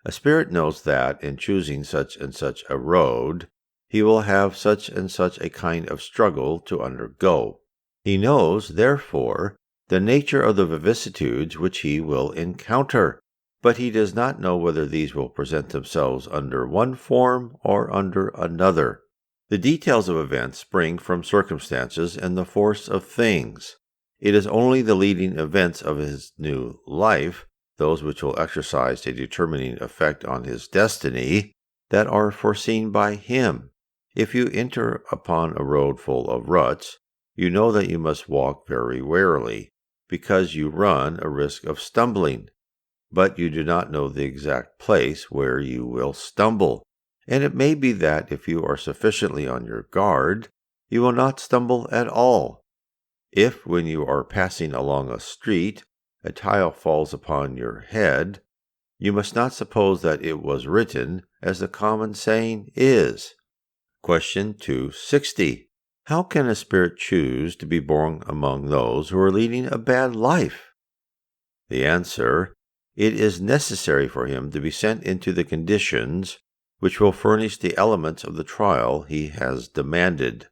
A spirit knows that in choosing such and such a road, he will have such and such a kind of struggle to undergo. He knows, therefore, the nature of the vicissitudes which he will encounter, but he does not know whether these will present themselves under one form or under another. The details of events spring from circumstances and the force of things. It is only the leading events of his new life, those which will exercise a determining effect on his destiny, that are foreseen by him. If you enter upon a road full of ruts, you know that you must walk very warily, because you run a risk of stumbling. But you do not know the exact place where you will stumble, and it may be that if you are sufficiently on your guard, you will not stumble at all. If, when you are passing along a street, a tile falls upon your head, you must not suppose that it was written, as the common saying is. Question 260. How can a spirit choose to be born among those who are leading a bad life? The answer, it is necessary for him to be sent into the conditions which will furnish the elements of the trial he has demanded.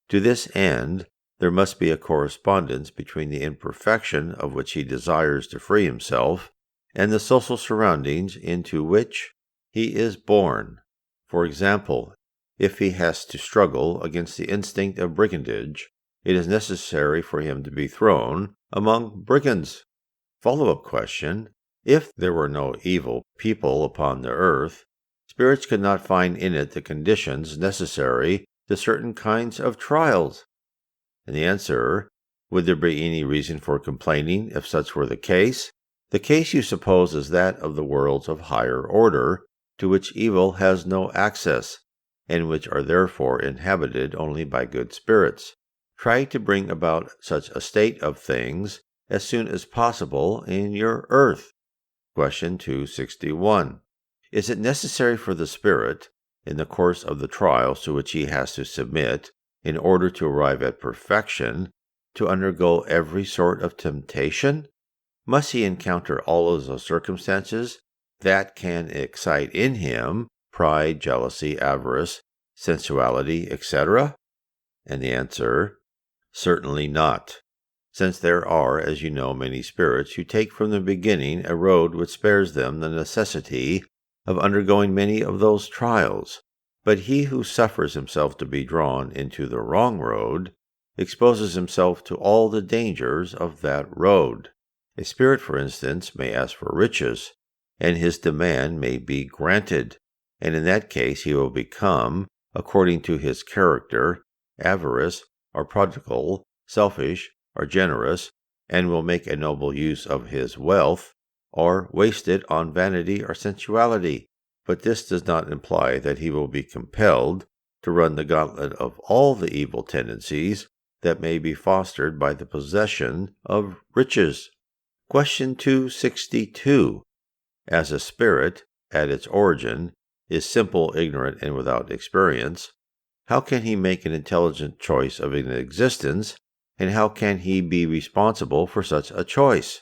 To this end, there must be a correspondence between the imperfection of which he desires to free himself and the social surroundings into which he is born. For example, if he has to struggle against the instinct of brigandage, it is necessary for him to be thrown among brigands. Follow-up question: if there were no evil people upon the earth, spirits could not find in it the conditions necessary to certain kinds of trials. And the answer: would there be any reason for complaining if such were the case? The case you suppose is that of the worlds of higher order, to which evil has no access, and which are therefore inhabited only by good spirits. Try to bring about such a state of things as soon as possible in your earth. Question 261. Is it necessary for the spirit, in the course of the trials to which he has to submit, in order to arrive at perfection, to undergo every sort of temptation? Must he encounter all of those circumstances that can excite in him pride, jealousy, avarice, sensuality, etc.? And the answer: certainly not, since there are, as you know, many spirits who take from the beginning a road which spares them the necessity of undergoing many of those trials. But he who suffers himself to be drawn into the wrong road exposes himself to all the dangers of that road. A spirit, for instance, may ask for riches, and his demand may be granted, and in that case he will become, according to his character, avarice, or prodigal, selfish, or generous, and will make a noble use of his wealth, or waste it on vanity or sensuality. But this does not imply that he will be compelled to run the gauntlet of all the evil tendencies that may be fostered by the possession of riches. Question 262. As a spirit, at its origin, is simple, ignorant, and without experience, how can he make an intelligent choice of an existence, and how can he be responsible for such a choice?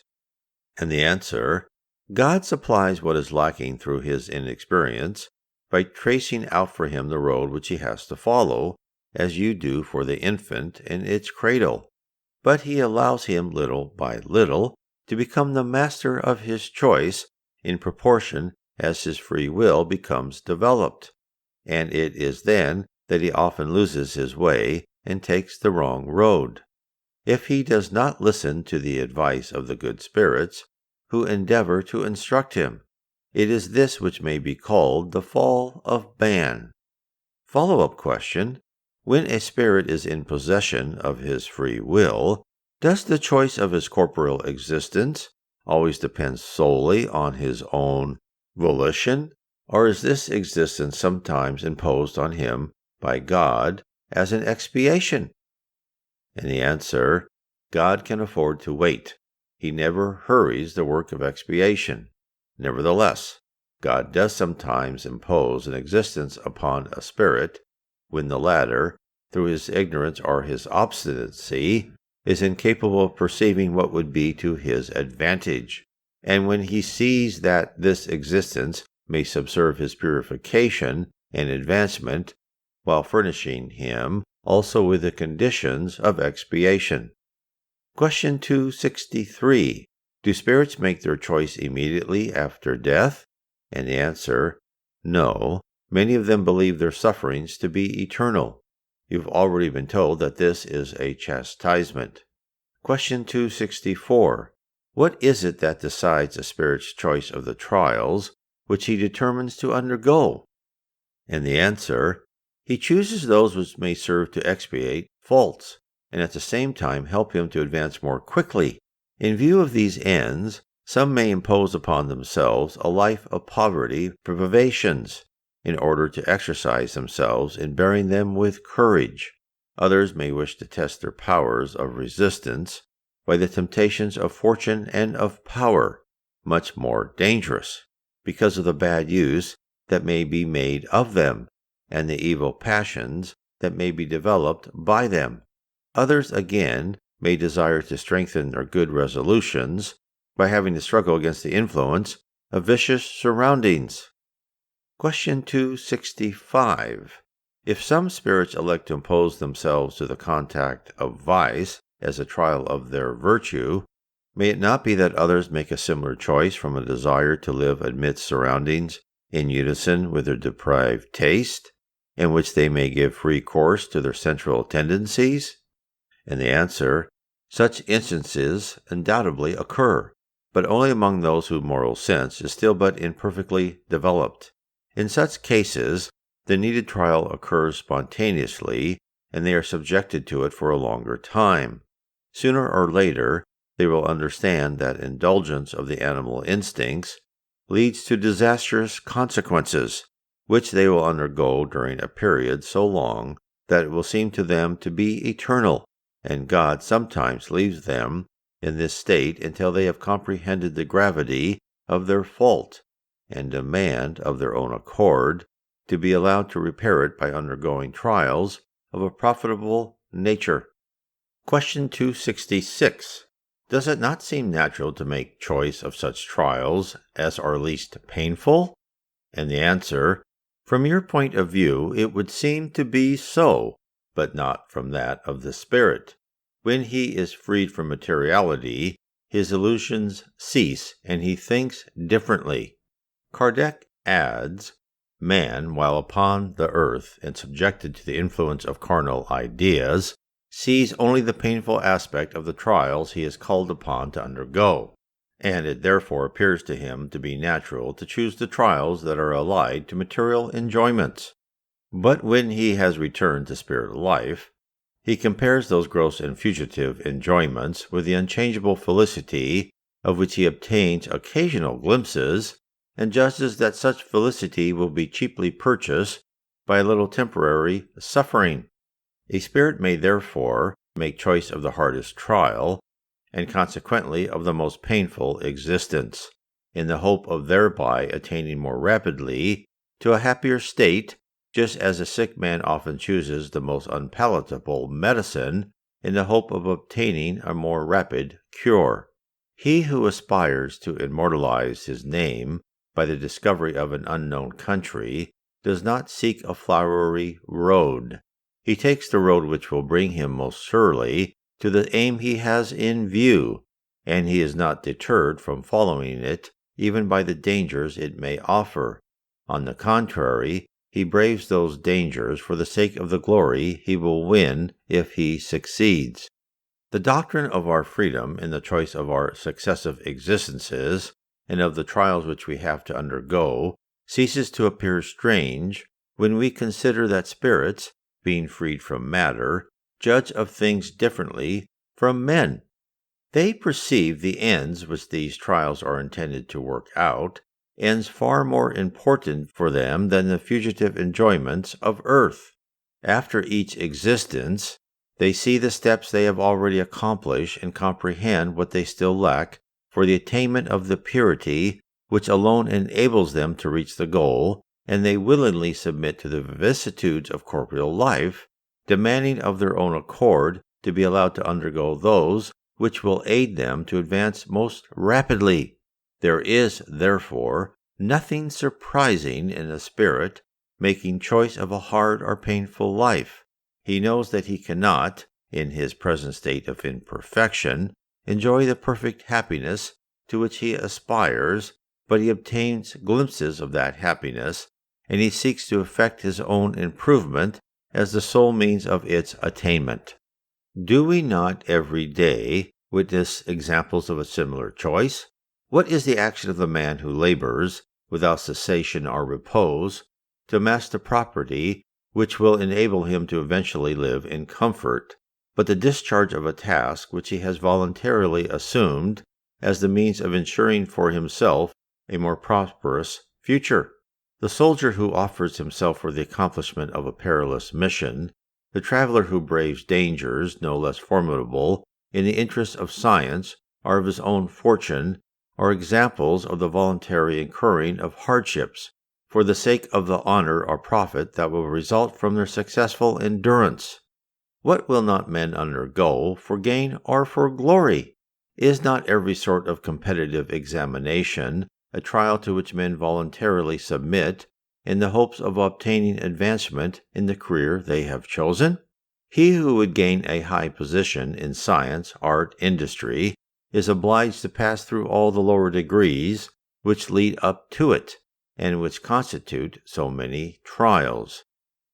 And the answer: God supplies what is lacking through his inexperience by tracing out for him the road which he has to follow, as you do for the infant in its cradle. But he allows him little by little to become the master of his choice in proportion as his free will becomes developed, and it is then that he often loses his way and takes the wrong road. If he does not listen to the advice of the good spirits, who endeavor to instruct him, it is this which may be called the fall of man. Follow-up question: when a spirit is in possession of his free will, does the choice of his corporeal existence always depend solely on his own volition, or is this existence sometimes imposed on him by God as an expiation? And the answer: God can afford to wait. He never hurries the work of expiation. Nevertheless, God does sometimes impose an existence upon a spirit when the latter, through his ignorance or his obstinacy, is incapable of perceiving what would be to his advantage, and when he sees that this existence may subserve his purification and advancement, while furnishing him also with the conditions of expiation. Question 263. Do spirits make their choice immediately after death? And the answer: no. Many of them believe their sufferings to be eternal. You've already been told that this is a chastisement. Question 264. What is it that decides a spirit's choice of the trials which he determines to undergo? And the answer: he chooses those which may serve to expiate faults, and at the same time help him to advance more quickly. In view of these ends, some may impose upon themselves a life of poverty privations, in order to exercise themselves in bearing them with courage. Others may wish to test their powers of resistance by the temptations of fortune and of power, much more dangerous, because of the bad use that may be made of them, and the evil passions that may be developed by them. Others, again, may desire to strengthen their good resolutions by having to struggle against the influence of vicious surroundings. Question 265. If some spirits elect to impose themselves to the contact of vice as a trial of their virtue, may it not be that others make a similar choice from a desire to live amidst surroundings in unison with their depraved taste, in which they may give free course to their sensual tendencies? And the answer, such instances undoubtedly occur, but only among those whose moral sense is still but imperfectly developed. In such cases, the needed trial occurs spontaneously, and they are subjected to it for a longer time. Sooner or later, they will understand that indulgence of the animal instincts leads to disastrous consequences, which they will undergo during a period so long that it will seem to them to be eternal, and God sometimes leaves them in this state until they have comprehended the gravity of their fault, and demand of their own accord to be allowed to repair it by undergoing trials of a profitable nature. Question 266. Does it not seem natural to make choice of such trials as are least painful? And the answer, from your point of view, it would seem to be so, but not from that of the spirit. When he is freed from materiality, his illusions cease and he thinks differently. Kardec adds, man, while upon the earth and subjected to the influence of carnal ideas, sees only the painful aspect of the trials he is called upon to undergo, and it therefore appears to him to be natural to choose the trials that are allied to material enjoyments. But when he has returned to spirit life, he compares those gross and fugitive enjoyments with the unchangeable felicity of which he obtains occasional glimpses, and judges that such felicity will be cheaply purchased by a little temporary suffering. A spirit may therefore make choice of the hardest trial, and consequently of the most painful existence, in the hope of thereby attaining more rapidly to a happier state, just as a sick man often chooses the most unpalatable medicine in the hope of obtaining a more rapid cure. He who aspires to immortalize his name by the discovery of an unknown country does not seek a flowery road. He takes the road which will bring him most surely to the aim he has in view, and he is not deterred from following it even by the dangers it may offer. On the contrary, he braves those dangers for the sake of the glory he will win if he succeeds. The doctrine of our freedom in the choice of our successive existences and of the trials which we have to undergo ceases to appear strange when we consider that spirits, being freed from matter, judge of things differently from men. They perceive the ends which these trials are intended to work out, ends far more important for them than the fugitive enjoyments of earth. After each existence, they see the steps they have already accomplished and comprehend what they still lack for the attainment of the purity which alone enables them to reach the goal, and they willingly submit to the vicissitudes of corporeal life, demanding of their own accord to be allowed to undergo those which will aid them to advance most rapidly. There is, therefore, nothing surprising in a spirit making choice of a hard or painful life. He knows that he cannot, in his present state of imperfection, enjoy the perfect happiness to which he aspires, but he obtains glimpses of that happiness, and he seeks to effect his own improvement as the sole means of its attainment. Do we not every day witness examples of a similar choice? What is the action of the man who labors, without cessation or repose, to amass the property which will enable him to eventually live in comfort, but the discharge of a task which he has voluntarily assumed as the means of ensuring for himself a more prosperous future? The soldier who offers himself for the accomplishment of a perilous mission, the traveler who braves dangers no less formidable in the interests of science or of his own fortune, are examples of the voluntary incurring of hardships for the sake of the honor or profit that will result from their successful endurance. What will not men undergo for gain or for glory? Is not every sort of competitive examination a trial to which men voluntarily submit in the hopes of obtaining advancement in the career they have chosen? He who would gain a high position in science, art, industry, is obliged to pass through all the lower degrees which lead up to it, and which constitute so many trials.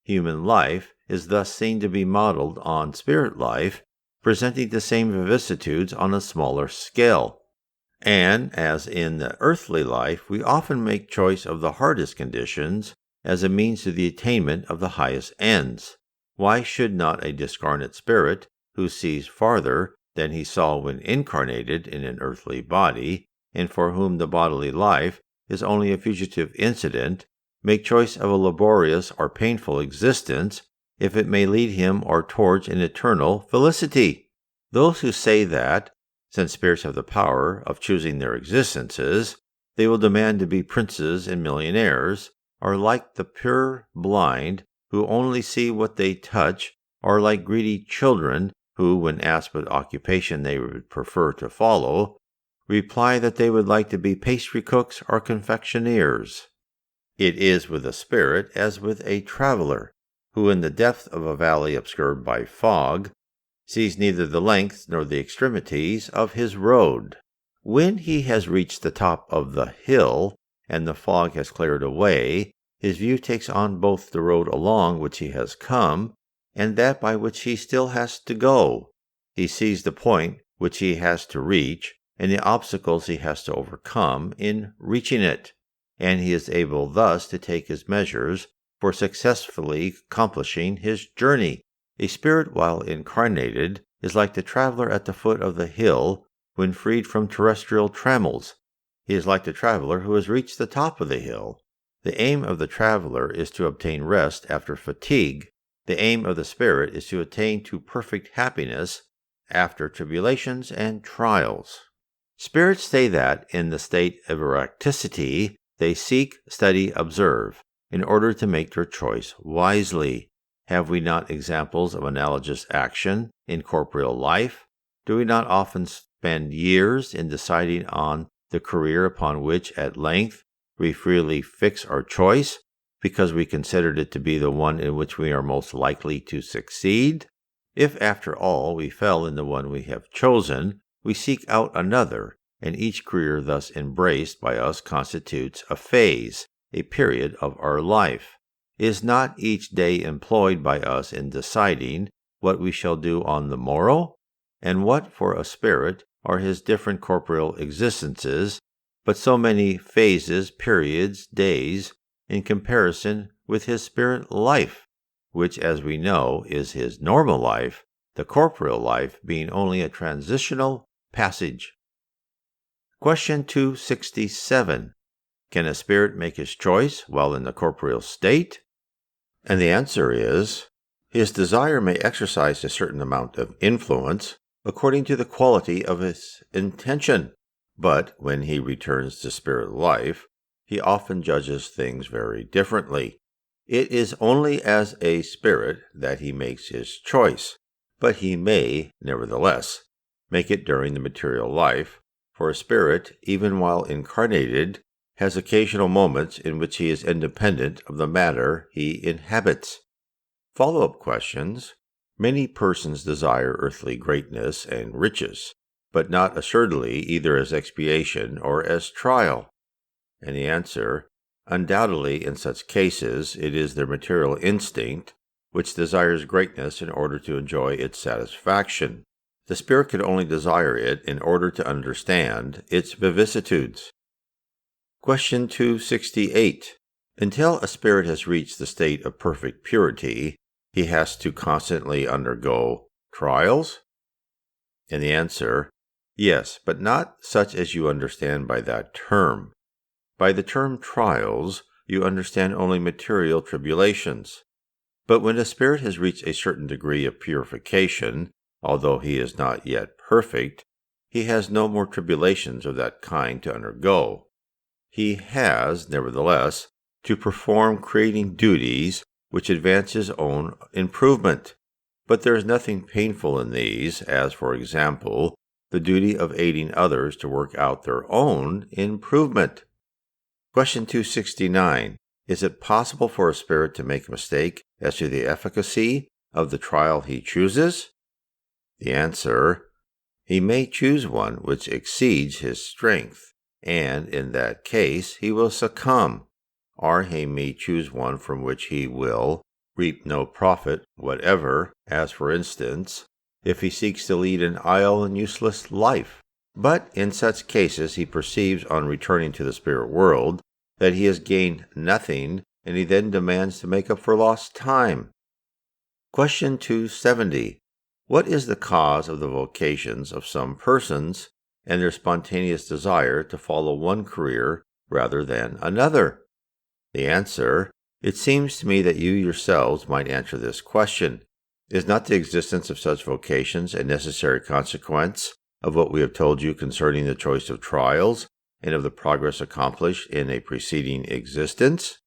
Human life is thus seen to be modeled on spirit life, presenting the same vicissitudes on a smaller scale. And as in the earthly life, we often make choice of the hardest conditions as a means to the attainment of the highest ends. Why should not a discarnate spirit, who sees farther than he saw when incarnated in an earthly body, and for whom the bodily life is only a fugitive incident, make choice of a laborious or painful existence, if it may lead him or towards an eternal felicity? Those who say that, since spirits have the power of choosing their existences, they will demand to be princes and millionaires, are like the pure blind, who only see what they touch, or like greedy children, who, when asked what occupation they would prefer to follow, reply that they would like to be pastry cooks or confectioners. It is with a spirit as with a traveler, who in the depth of a valley obscured by fog, sees neither the length nor the extremities of his road. When he has reached the top of the hill, and the fog has cleared away, his view takes on both the road along which he has come, and that by which he still has to go. He sees the point which he has to reach, and the obstacles he has to overcome in reaching it, and he is able thus to take his measures for successfully accomplishing his journey. A spirit, while incarnated, is like the traveler at the foot of the hill when freed from terrestrial trammels. He is like the traveler who has reached the top of the hill. The aim of the traveler is to obtain rest after fatigue. The aim of the spirit is to attain to perfect happiness after tribulations and trials. Spirits say that, in the state of erraticity, they seek, study, observe, in order to make their choice wisely. Have we not examples of analogous action in corporeal life? Do we not often spend years in deciding on the career upon which, at length, we freely fix our choice, because we considered it to be the one in which we are most likely to succeed? If, after all, we fell in the one we have chosen, we seek out another, and each career thus embraced by us constitutes a phase, a period of our life. Is not each day employed by us in deciding what we shall do on the morrow? And what, for a spirit, are his different corporeal existences, but so many phases, periods, days, in comparison with his spirit life, which, as we know, is his normal life, the corporeal life being only a transitional passage? Question 267. Can a spirit make his choice while in the corporeal state? And the answer is, his desire may exercise a certain amount of influence according to the quality of his intention, but when he returns to spirit life, he often judges things very differently. It is only as a spirit that he makes his choice, but he may, nevertheless, make it during the material life, for a spirit, even while incarnated, has occasional moments in which he is independent of the matter he inhabits. Follow-up questions. Many persons desire earthly greatness and riches, but not assuredly either as expiation or as trial. And the answer, undoubtedly in such cases it is their material instinct which desires greatness in order to enjoy its satisfaction. The spirit can only desire it in order to understand its vicissitudes. Question 268. Until a spirit has reached the state of perfect purity, he has to constantly undergo trials? And the answer, yes, but not such as you understand by that term. By the term trials, you understand only material tribulations. But when a spirit has reached a certain degree of purification, although he is not yet perfect, he has no more tribulations of that kind to undergo. He has, nevertheless, to perform creating duties which advance his own improvement. But there is nothing painful in these, as, for example, the duty of aiding others to work out their own improvement. Question 269. Is it possible for a spirit to make a mistake as to the efficacy of the trial he chooses? The answer: he may choose one which exceeds his strength, and in that case he will succumb, or he may choose one from which he will reap no profit whatever, as for instance, if he seeks to lead an idle and useless life. But in such cases he perceives on returning to the spirit world that he has gained nothing, and he then demands to make up for lost time. Question 270. What is the cause of the vocations of some persons and their spontaneous desire to follow one career rather than another? The answer: it seems to me that you yourselves might answer this question. Is not the existence of such vocations a necessary consequence of what we have told you concerning the choice of trials and of the progress accomplished in a preceding existence?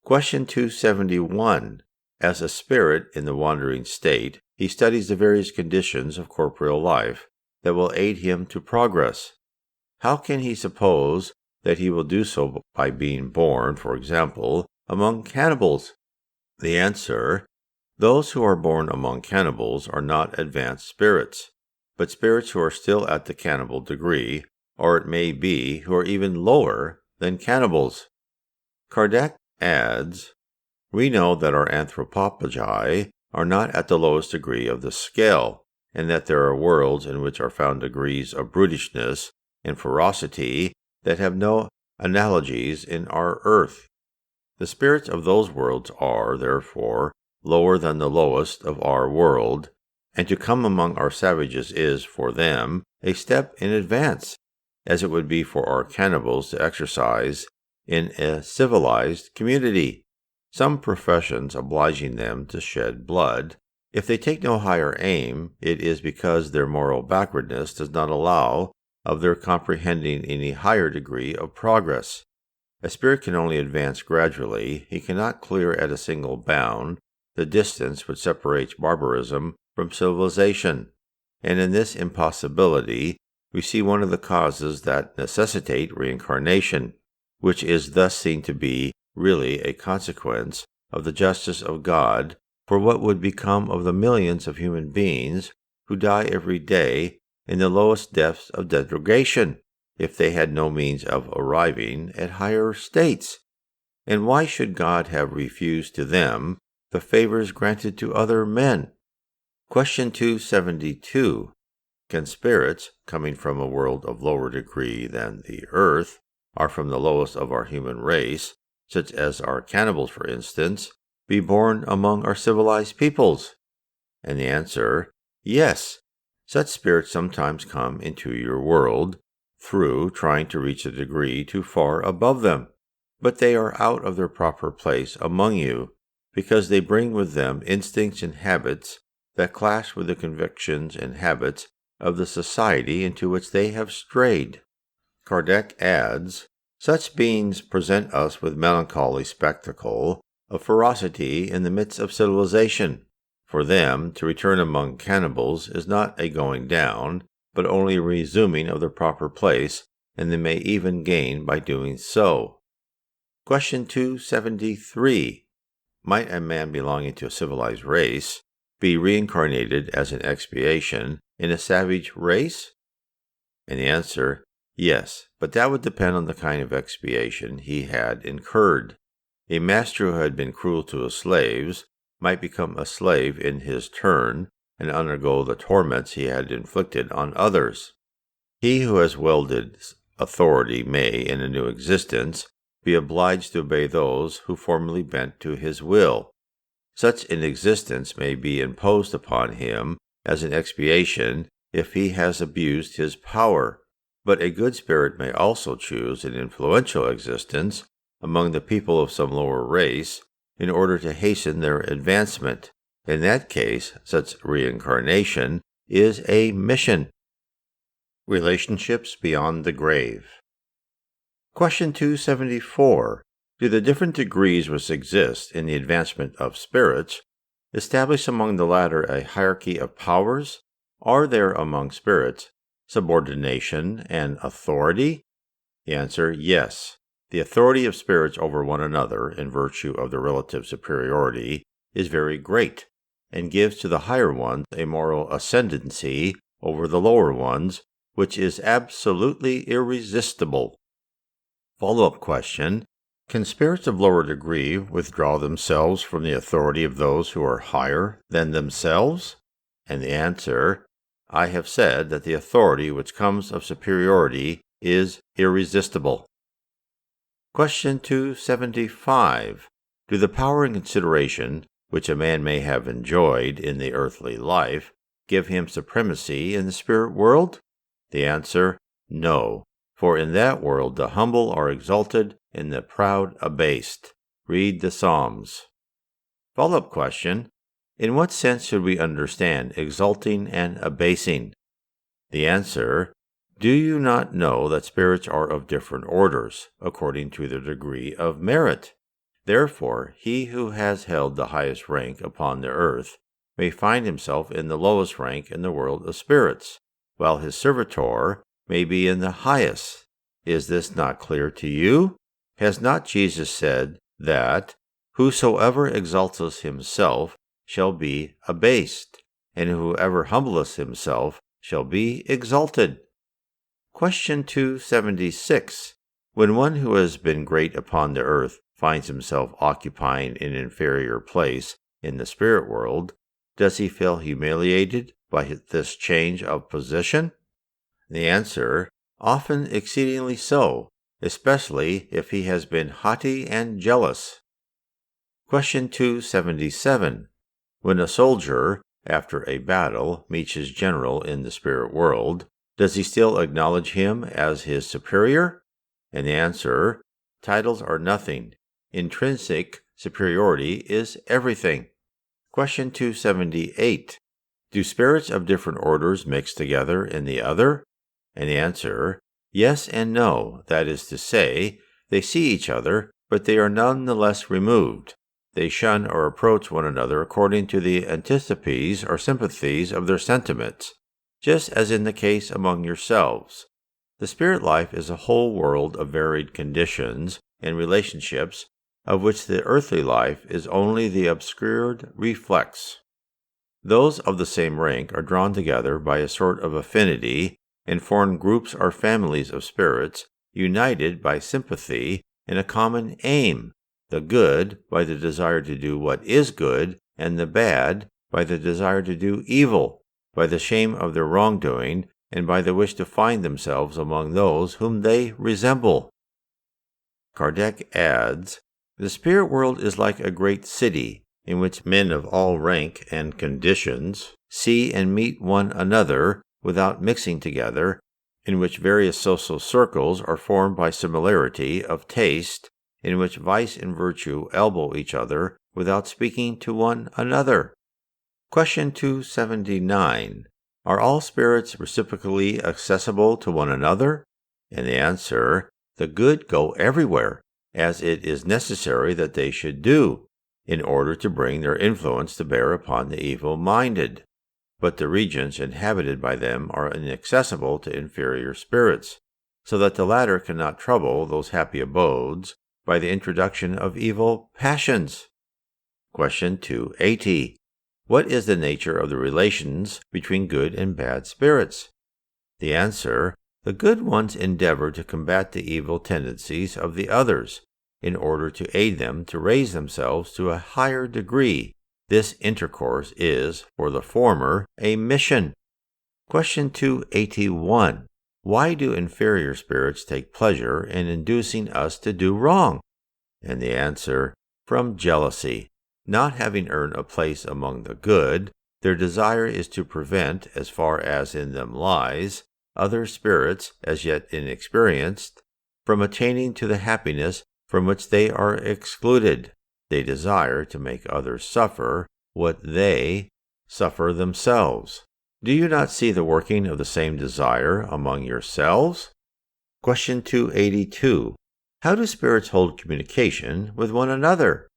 Question 271. As a spirit in the wandering state, he studies the various conditions of corporeal life that will aid him to progress. How can he suppose that he will do so by being born, for example, among cannibals? The answer: those who are born among cannibals are not advanced spirits, but spirits who are still at the cannibal degree, or it may be who are even lower than cannibals. Kardec adds, we know that our anthropophagi are not at the lowest degree of the scale, and that there are worlds in which are found degrees of brutishness and ferocity that have no analogies in our earth. The spirits of those worlds are, therefore, lower than the lowest of our world, and to come among our savages is, for them, a step in advance, as it would be for our cannibals to exercise in a civilized community, some professions obliging them to shed blood. If they take no higher aim, it is because their moral backwardness does not allow of their comprehending any higher degree of progress. A spirit can only advance gradually. He cannot clear at a single bound the distance which separates barbarism from civilization, and in this impossibility we see one of the causes that necessitate reincarnation, which is thus seen to be really a consequence of the justice of God. For what would become of the millions of human beings who die every day in the lowest depths of degradation if they had no means of arriving at higher states? And why should God have refused to them the favors granted to other men? Question 272. Can spirits, coming from a world of lower degree than the earth, or from the lowest of our human race, such as our cannibals for instance, be born among our civilized peoples? And the answer: yes. Such spirits sometimes come into your world through trying to reach a degree too far above them, but they are out of their proper place among you, because they bring with them instincts and habits that clash with the convictions and habits of the society into which they have strayed. Kardec adds, such beings present us with melancholy spectacle of ferocity in the midst of civilization. For them, to return among cannibals is not a going down, but only a resuming of their proper place, and they may even gain by doing so. Question 273. Might a man belonging to a civilized race be reincarnated as an expiation in a savage race? And the answer: yes, but that would depend on the kind of expiation he had incurred. A master who had been cruel to his slaves might become a slave in his turn and undergo the torments he had inflicted on others. He who has wielded authority may, in a new existence, be obliged to obey those who formerly bent to his will. Such an existence may be imposed upon him as an expiation if he has abused his power, but a good spirit may also choose an influential existence among the people of some lower race in order to hasten their advancement. In that case, such reincarnation is a mission. Relationships beyond the grave. Question 274. Do the different degrees which exist in the advancement of spirits establish among the latter a hierarchy of powers? Are there among spirits subordination, and authority? The answer, yes. The authority of spirits over one another, in virtue of their relative superiority, is very great, and gives to the higher ones a moral ascendancy over the lower ones, which is absolutely irresistible. Follow-up question: can spirits of lower degree withdraw themselves from the authority of those who are higher than themselves? And the answer, I have said that the authority which comes of superiority is irresistible. Question 275. Do the power and consideration which a man may have enjoyed in the earthly life give him supremacy in the spirit world? The answer, no. For in that world the humble are exalted and the proud abased. Read the Psalms. Follow-up question: in what sense should we understand exalting and abasing? The answer, do you not know that spirits are of different orders, according to their degree of merit? Therefore, he who has held the highest rank upon the earth may find himself in the lowest rank in the world of spirits, while his servitor may be in the highest. Is this not clear to you? Has not Jesus said that whosoever exalteth himself shall be abased, and whoever humbleth himself shall be exalted? Question 276. When one who has been great upon the earth finds himself occupying an inferior place in the spirit world, does he feel humiliated by this change of position? The answer, often exceedingly so, especially if he has been haughty and jealous. Question 277. When a soldier, after a battle, meets his general in the spirit world, does he still acknowledge him as his superior? And the answer, titles are nothing. Intrinsic superiority is everything. Question 278. Do spirits of different orders mix together in the other? And the answer, yes and no. That is to say, they see each other, but they are none the less removed. They shun or approach one another according to the antipathies or sympathies of their sentiments, just as in the case among yourselves. The spirit life is a whole world of varied conditions and relationships, of which the earthly life is only the obscured reflex. Those of the same rank are drawn together by a sort of affinity, and form groups or families of spirits, united by sympathy in a common aim, the good by the desire to do what is good, and the bad by the desire to do evil, by the shame of their wrongdoing, and by the wish to find themselves among those whom they resemble. Kardec adds, the spirit world is like a great city, in which men of all rank and conditions see and meet one another without mixing together, in which various social circles are formed by similarity of taste, in which vice and virtue elbow each other without speaking to one another. Question 279. Are all spirits reciprocally accessible to one another? And the answer, the good go everywhere, as it is necessary that they should do, in order to bring their influence to bear upon the evil-minded. But the regions inhabited by them are inaccessible to inferior spirits, so that the latter cannot trouble those happy abodes by the introduction of evil passions. Question 280. What is the nature of the relations between good and bad spirits? The answer, the good ones endeavor to combat the evil tendencies of the others, in order to aid them to raise themselves to a higher degree. This intercourse is, for the former, a mission. Question 281. Why do inferior spirits take pleasure in inducing us to do wrong? And the answer, from jealousy. Not having earned a place among the good, their desire is to prevent, as far as in them lies, other spirits, as yet inexperienced, from attaining to the happiness from which they are excluded. They desire to make others suffer what they suffer themselves. Do you not see the working of the same desire among yourselves? Question 282. How do spirits hold communication with one another?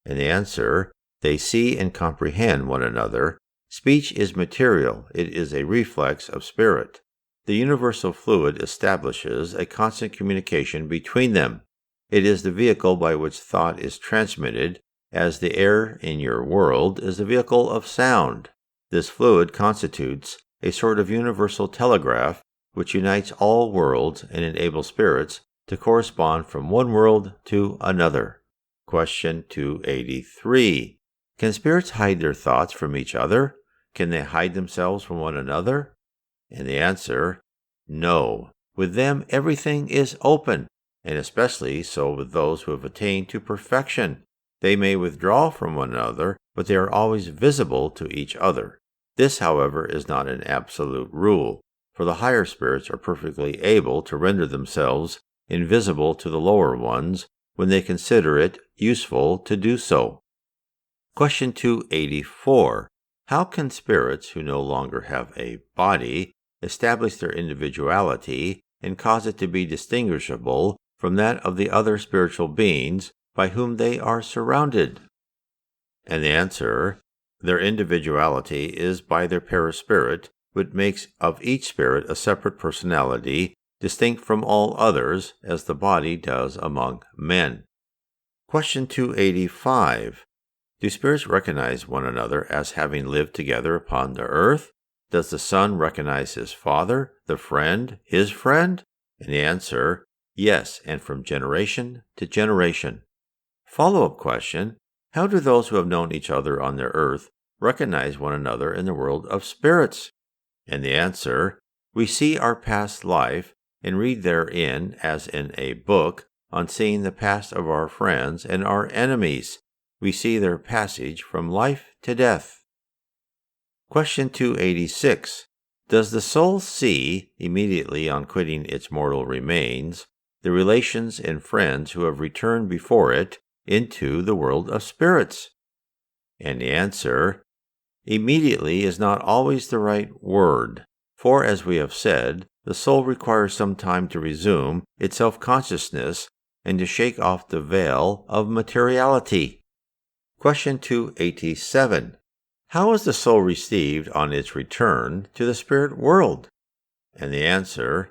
And the answer, they see and comprehend one another. Speech is material. It is a reflex of spirit. The universal fluid establishes a constant communication between them. It is the vehicle by which thought is transmitted, as the air in your world is the vehicle of sound. This fluid constitutes a sort of universal telegraph which unites all worlds and enables spirits to correspond from one world to another. Question 283. Can spirits hide their thoughts from each other? Can they hide themselves from one another? And the answer, no. With them everything is open, and especially so with those who have attained to perfection. They may withdraw from one another, but they are always visible to each other. This, however, is not an absolute rule, for the higher spirits are perfectly able to render themselves invisible to the lower ones when they consider it useful to do so. Question 284. How can spirits who no longer have a body establish their individuality and cause it to be distinguishable from that of the other spiritual beings by whom they are surrounded? And the answer, their individuality is by their perispirit, which makes of each spirit a separate personality, distinct from all others, as the body does among men. Question 285. Do spirits recognize one another as having lived together upon the earth? Does the son recognize his father, the friend, his friend? And the answer, yes, and from generation to generation. Follow-up question, how do those who have known each other on their earth recognize one another in the world of spirits? And the answer, we see our past life and read therein, as in a book, on seeing the past of our friends and our enemies. We see their passage from life to death. Question 286. Does the soul see, immediately on quitting its mortal remains, the relations and friends who have returned before it into the world of spirits? And the answer, immediately is not always the right word, for as we have said, the soul requires some time to resume its self-consciousness and to shake off the veil of materiality. Question 287. How is the soul received on its return to the spirit world? And the answer,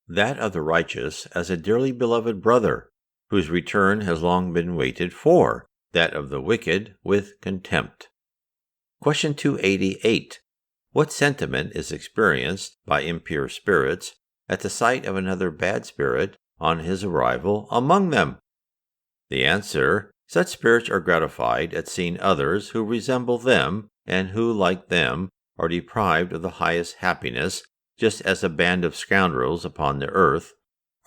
that of the righteous as a dearly beloved brother, whose return has long been waited for, that of the wicked with contempt. Question 288. What sentiment is experienced by impure spirits at the sight of another bad spirit on his arrival among them? The answer, such spirits are gratified at seeing others who resemble them and who, like them, are deprived of the highest happiness, just as a band of scoundrels upon the earth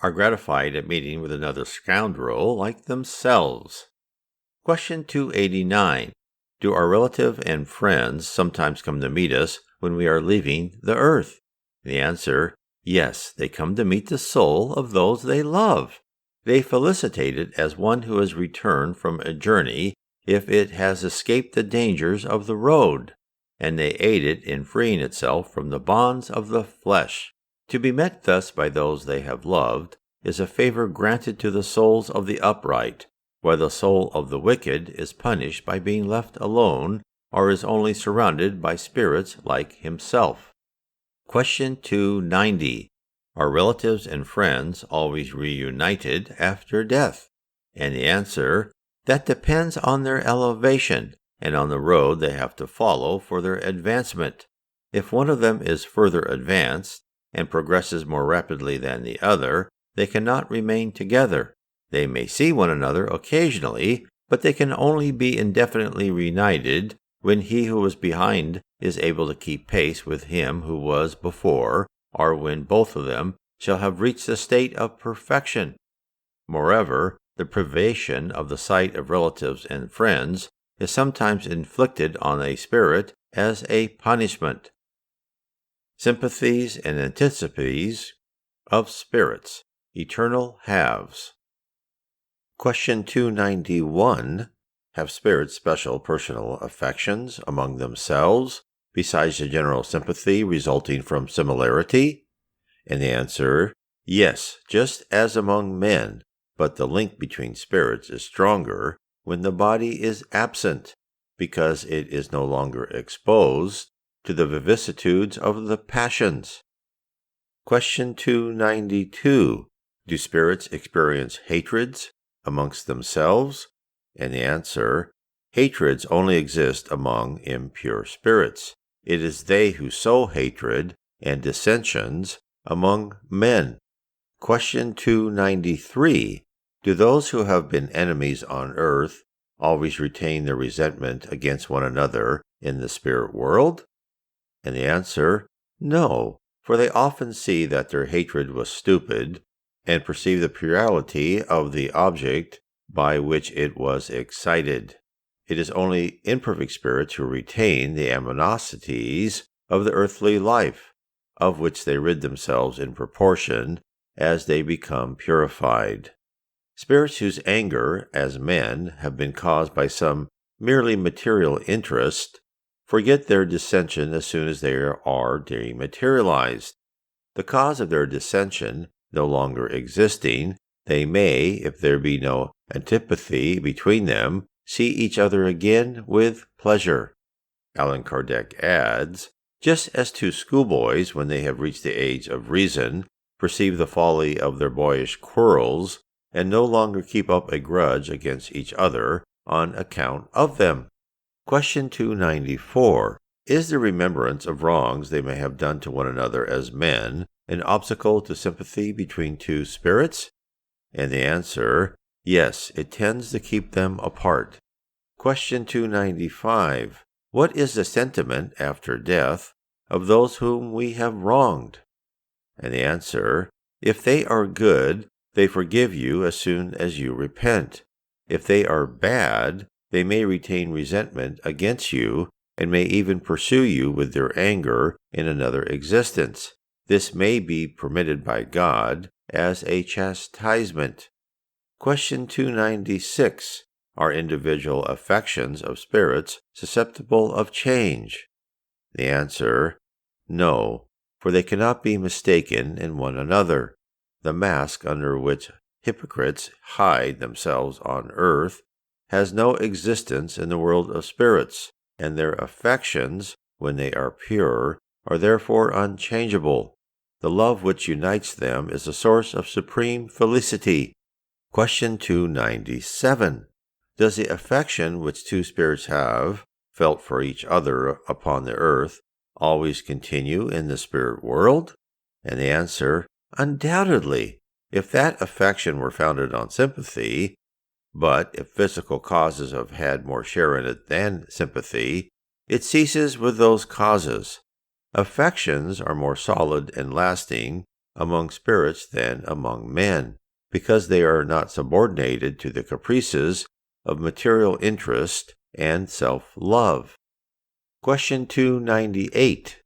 are gratified at meeting with another scoundrel like themselves. Question 289. Do our relative and friends sometimes come to meet us when we are leaving the earth? The answer, yes, they come to meet the soul of those they love. They felicitate it as one who has returned from a journey if it has escaped the dangers of the road, and they aid it in freeing itself from the bonds of the flesh. To be met thus by those they have loved is a favor granted to the souls of the upright, while the soul of the wicked is punished by being left alone or is only surrounded by spirits like himself. Question 290. Are relatives and friends always reunited after death? And the answer, that depends on their elevation and on the road they have to follow for their advancement. If one of them is further advanced and progresses more rapidly than the other, they cannot remain together. They may see one another occasionally, but they can only be indefinitely reunited when he who was behind is able to keep pace with him who was before, or when both of them shall have reached the state of perfection. Moreover, the privation of the sight of relatives and friends is sometimes inflicted on a spirit as a punishment. Sympathies and antipathies of spirits, eternal halves. Question 291. Have spirits special personal affections among themselves, besides the general sympathy resulting from similarity? And the answer, yes, just as among men, but the link between spirits is stronger when the body is absent, because it is no longer exposed to the vicissitudes of the passions. Question 292. Do spirits experience hatreds amongst themselves? And the answer, hatreds only exist among impure spirits. It is they who sow hatred and dissensions among men. Question 293. Do those who have been enemies on earth always retain their resentment against one another in the spirit world? And the answer, no, for they often see that their hatred was stupid and perceive the purity of the object by which it was excited. It is only imperfect spirits who retain the animosities of the earthly life, of which they rid themselves in proportion as they become purified. Spirits whose anger, as men, have been caused by some merely material interest forget their dissension as soon as they are dematerialized. The cause of their dissension no longer existing, they may, if there be no antipathy between them, see each other again with pleasure. Allan Kardec adds, just as two schoolboys, when they have reached the age of reason, perceive the folly of their boyish quarrels, and no longer keep up a grudge against each other on account of them. Question 294. Is the remembrance of wrongs they may have done to one another as men an obstacle to sympathy between two spirits? And the answer, yes, it tends to keep them apart. Question 295. What is the sentiment after death of those whom we have wronged? And the answer, if they are good, they forgive you as soon as you repent. If they are bad, they may retain resentment against you and may even pursue you with their anger in another existence. This may be permitted by God as a chastisement. Question 296. Are individual affections of spirits susceptible of change? The answer, no, for they cannot be mistaken in one another. The mask under which hypocrites hide themselves on earth has no existence in the world of spirits, and their affections, when they are pure, are therefore unchangeable. The love which unites them is a source of supreme felicity. Question 297. Does the affection which two spirits have felt for each other upon the earth always continue in the spirit world? And the answer, undoubtedly, if that affection were founded on sympathy, but if physical causes have had more share in it than sympathy, it ceases with those causes. Affections are more solid and lasting among spirits than among men, because they are not subordinated to the caprices of material interest and self-love. Question 298.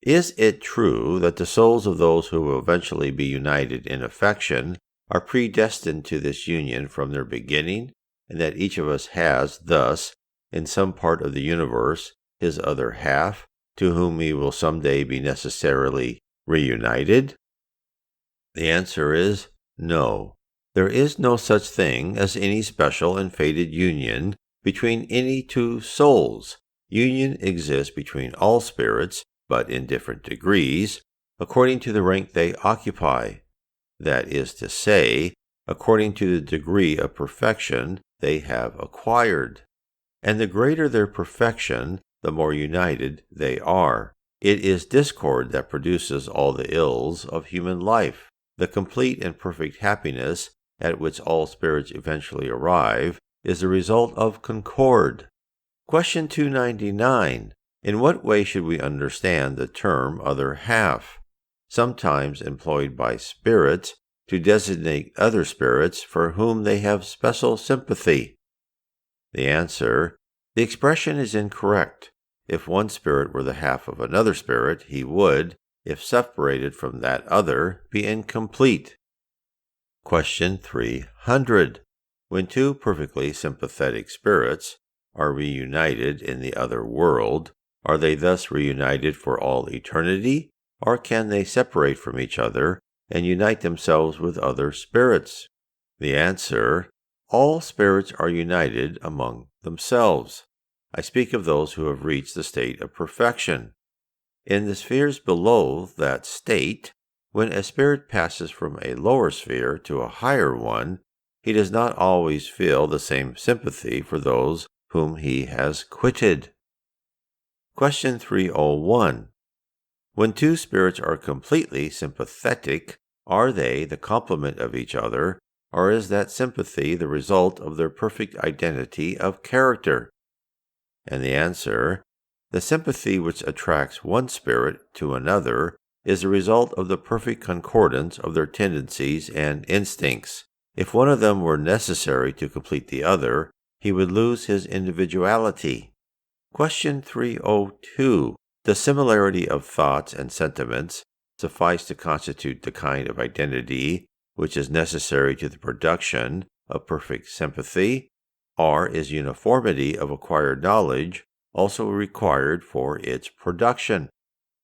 Is it true that the souls of those who will eventually be united in affection are predestined to this union from their beginning, and that each of us has, thus, in some part of the universe, his other half, to whom he will someday be necessarily reunited? The answer is no. There is no such thing as any special and fated union between any two souls. Union exists between all spirits, but in different degrees, according to the rank they occupy. That is to say, according to the degree of perfection they have acquired. And the greater their perfection, the more united they are. It is discord that produces all the ills of human life. The complete and perfect happiness at which all spirits eventually arrive is the result of concord. Question 299. In what way should we understand the term other half, sometimes employed by spirits to designate other spirits for whom they have special sympathy? The answer, the expression is incorrect. If one spirit were the half of another spirit, he would, if separated from that other, be incomplete. Question 300. When two perfectly sympathetic spirits are reunited in the other world, are they thus reunited for all eternity, or can they separate from each other and unite themselves with other spirits? The answer, all spirits are united among themselves. I speak of those who have reached the state of perfection. In the spheres below that state, When a spirit passes from a lower sphere to a higher one, he does not always feel the same sympathy for those whom he has quitted. Question 301. When two spirits are completely sympathetic, are they the complement of each other, or is that sympathy the result of their perfect identity of character? And the answer, the sympathy which attracts one spirit to another is the result of the perfect concordance of their tendencies and instincts. If one of them were necessary to complete the other, he would lose his individuality. Question 302. The similarity of thoughts and sentiments suffice to constitute the kind of identity which is necessary to the production of perfect sympathy, or is uniformity of acquired knowledge also required for its production?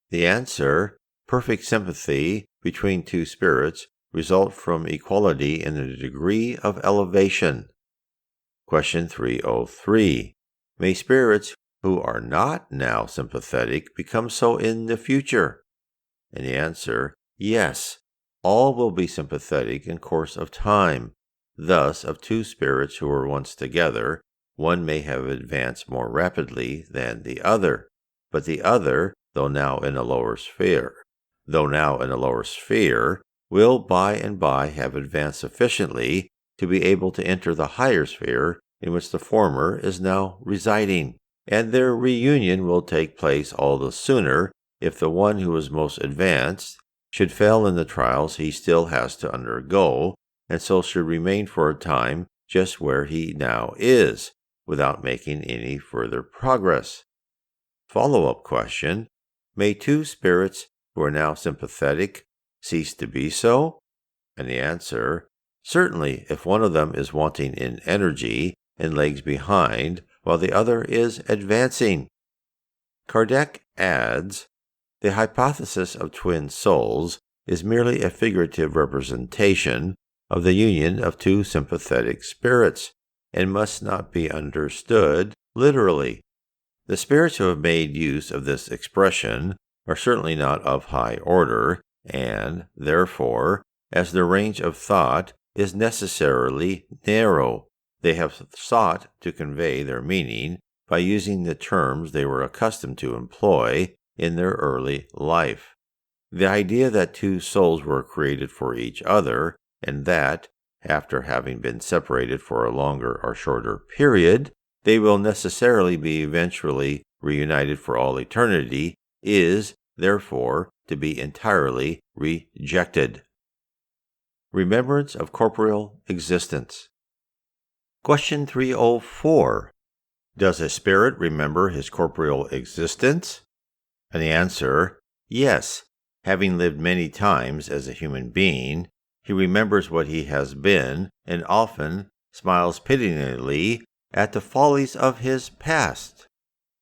The answer, perfect sympathy between two spirits result from equality in the degree of elevation. Question 303. May spirits who are not now sympathetic become so in the future? And the answer, yes, all will be sympathetic in course of time. Thus, of two spirits who were once together, one may have advanced more rapidly than the other, but the other, though now in a lower sphere, will by and by have advanced sufficiently to be able to enter the higher sphere in which the former is now residing, and their reunion will take place all the sooner if the one who is most advanced should fail in the trials he still has to undergo, and so should remain for a time just where he now is, without making any further progress. Follow-up question, may two spirits who are now sympathetic cease to be so? And the answer, certainly if one of them is wanting in energy and lags behind, while the other is advancing. Kardec adds, the hypothesis of twin souls is merely a figurative representation of the union of two sympathetic spirits, and must not be understood literally. The spirits who have made use of this expression are certainly not of high order, and, therefore, as their range of thought is necessarily narrow, they have sought to convey their meaning by using the terms they were accustomed to employ in their early life. The idea that two souls were created for each other, and that, after having been separated for a longer or shorter period, they will necessarily be eventually reunited for all eternity, is, therefore, to be entirely rejected. Remembrance of corporeal existence. Question 304. Does a spirit remember his corporeal existence? And the answer, yes. Having lived many times as a human being, he remembers what he has been, and often smiles pityingly at the follies of his past.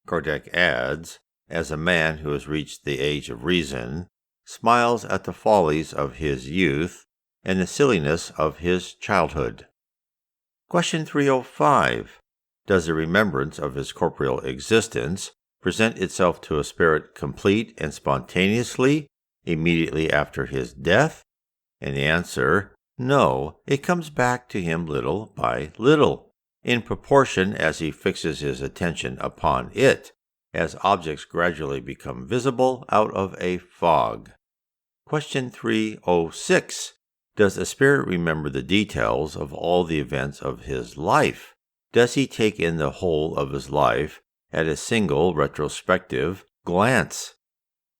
Kardec adds, as a man who has reached the age of reason smiles at the follies of his youth and the silliness of his childhood. Question 305. Does the remembrance of his corporeal existence present itself to a spirit complete and spontaneously immediately after his death? And the answer, no, it comes back to him little by little, in proportion as he fixes his attention upon it, as objects gradually become visible out of a fog. Question 306. Does a spirit remember the details of all the events of his life? Does he take in the whole of his life at a single retrospective glance?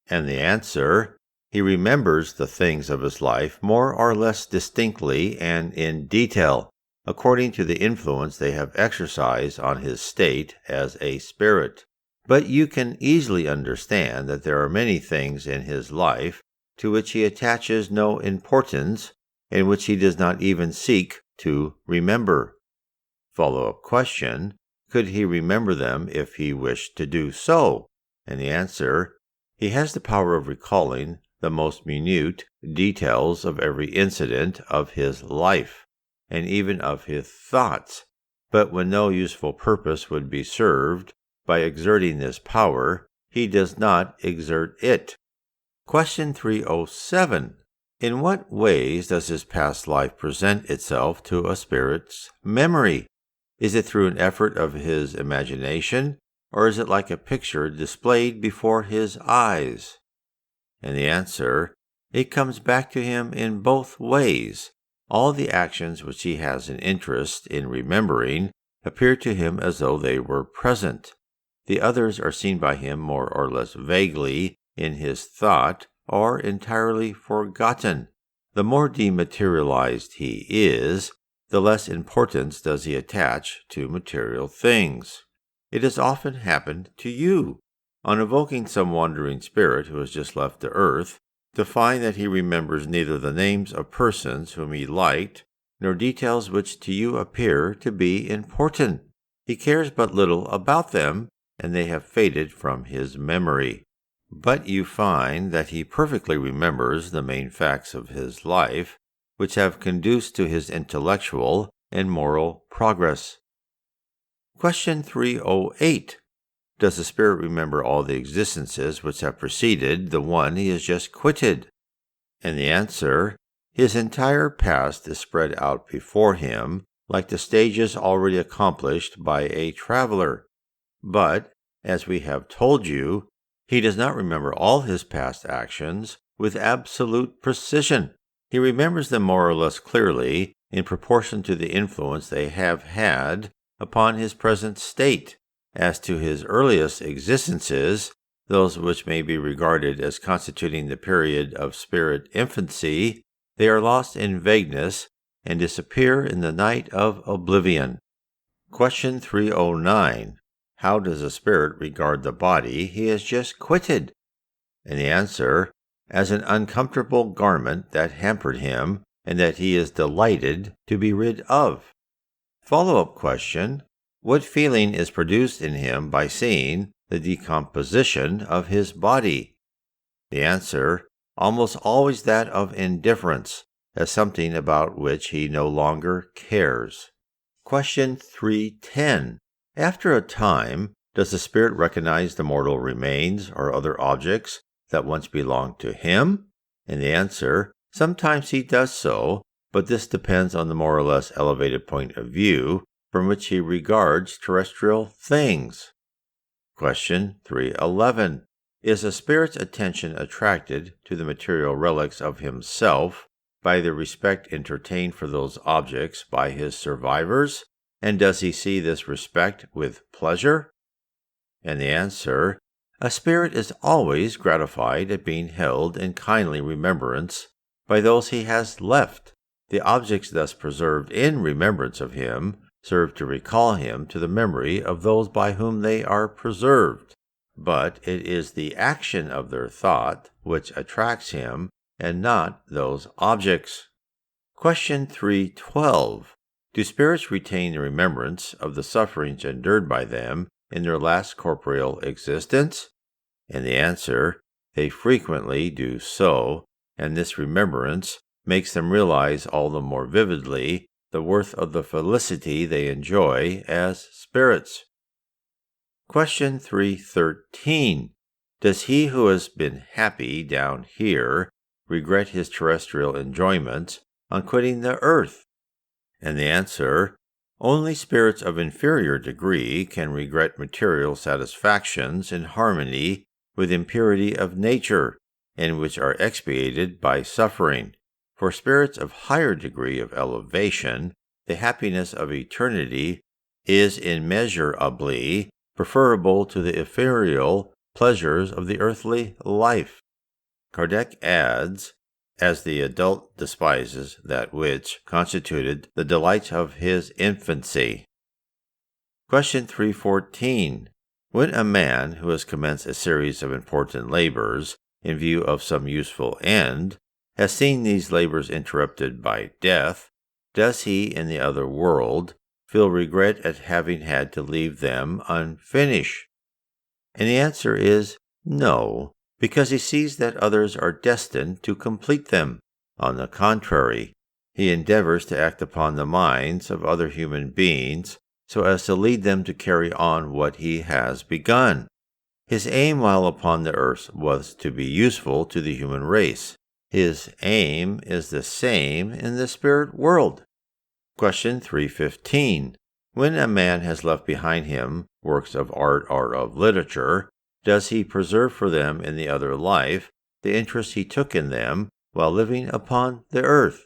And the answer, he remembers the things of his life more or less distinctly and in detail, according to the influence they have exercised on his state as a spirit. But you can easily understand that there are many things in his life to which he attaches no importance, and which he does not even seek to remember. Follow-up question, could he remember them if he wished to do so? And the answer, he has the power of recalling the most minute details of every incident of his life, and even of his thoughts. But when no useful purpose would be served by exerting this power, he does not exert it. Question 307. In what ways does his past life present itself to a spirit's memory? Is it through an effort of his imagination, or is it like a picture displayed before his eyes? And the answer, it comes back to him in both ways. All the actions which he has an interest in remembering appear to him as though they were present. The others are seen by him more or less vaguely in his thought, or entirely forgotten. The more dematerialized he is, the less importance does he attach to material things. It has often happened to you, on evoking some wandering spirit who has just left the earth, to find that he remembers neither the names of persons whom he liked, nor details which to you appear to be important. He cares but little about them, and they have faded from his memory. But you find that he perfectly remembers the main facts of his life, which have conduced to his intellectual and moral progress. Question 308. Does the spirit remember all the existences which have preceded the one he has just quitted? And the answer, his entire past is spread out before him, like the stages already accomplished by a traveler. But, as we have told you, he does not remember all his past actions with absolute precision. He remembers them more or less clearly in proportion to the influence they have had upon his present state. As to his earliest existences, those which may be regarded as constituting the period of spirit infancy, they are lost in vagueness and disappear in the night of oblivion. Question 309. How does a spirit regard the body he has just quitted? And the answer, as an uncomfortable garment that hampered him and that he is delighted to be rid of. Follow-up question. What feeling is produced in him by seeing the decomposition of his body? The answer, almost always that of indifference, as something about which he no longer cares. Question 310. After a time, does the spirit recognize the mortal remains or other objects that once belonged to him? And the answer, sometimes he does so, but this depends on the more or less elevated point of view from which he regards terrestrial things. Question 311. Is a spirit's attention attracted to the material relics of himself by the respect entertained for those objects by his survivors? And does he see this respect with pleasure? And the answer, a spirit is always gratified at being held in kindly remembrance by those he has left. The objects thus preserved in remembrance of him serve to recall him to the memory of those by whom they are preserved. But it is the action of their thought which attracts him, and not those objects. Question 312. Do spirits retain the remembrance of the sufferings endured by them in their last corporeal existence? And the answer, they frequently do so, and this remembrance makes them realize all the more vividly the worth of the felicity they enjoy as spirits. Question 313. Does he who has been happy down here regret his terrestrial enjoyments on quitting the earth? And the answer, only spirits of inferior degree can regret material satisfactions in harmony with impurity of nature, and which are expiated by suffering. For spirits of higher degree of elevation, the happiness of eternity is immeasurably preferable to the ethereal pleasures of the earthly life. Kardec adds, as the adult despises that which constituted the delights of his infancy. Question 314. When a man who has commenced a series of important labors in view of some useful end has seen these labors interrupted by death, does he in the other world feel regret at having had to leave them unfinished? And the answer is no, because he sees that others are destined to complete them. On the contrary, he endeavors to act upon the minds of other human beings so as to lead them to carry on what he has begun. His aim while upon the earth was to be useful to the human race, His aim is the same in the spirit world. Question 315. When a man has left behind him works of art or of literature, does he preserve for them in the other life the interest he took in them while living upon the earth?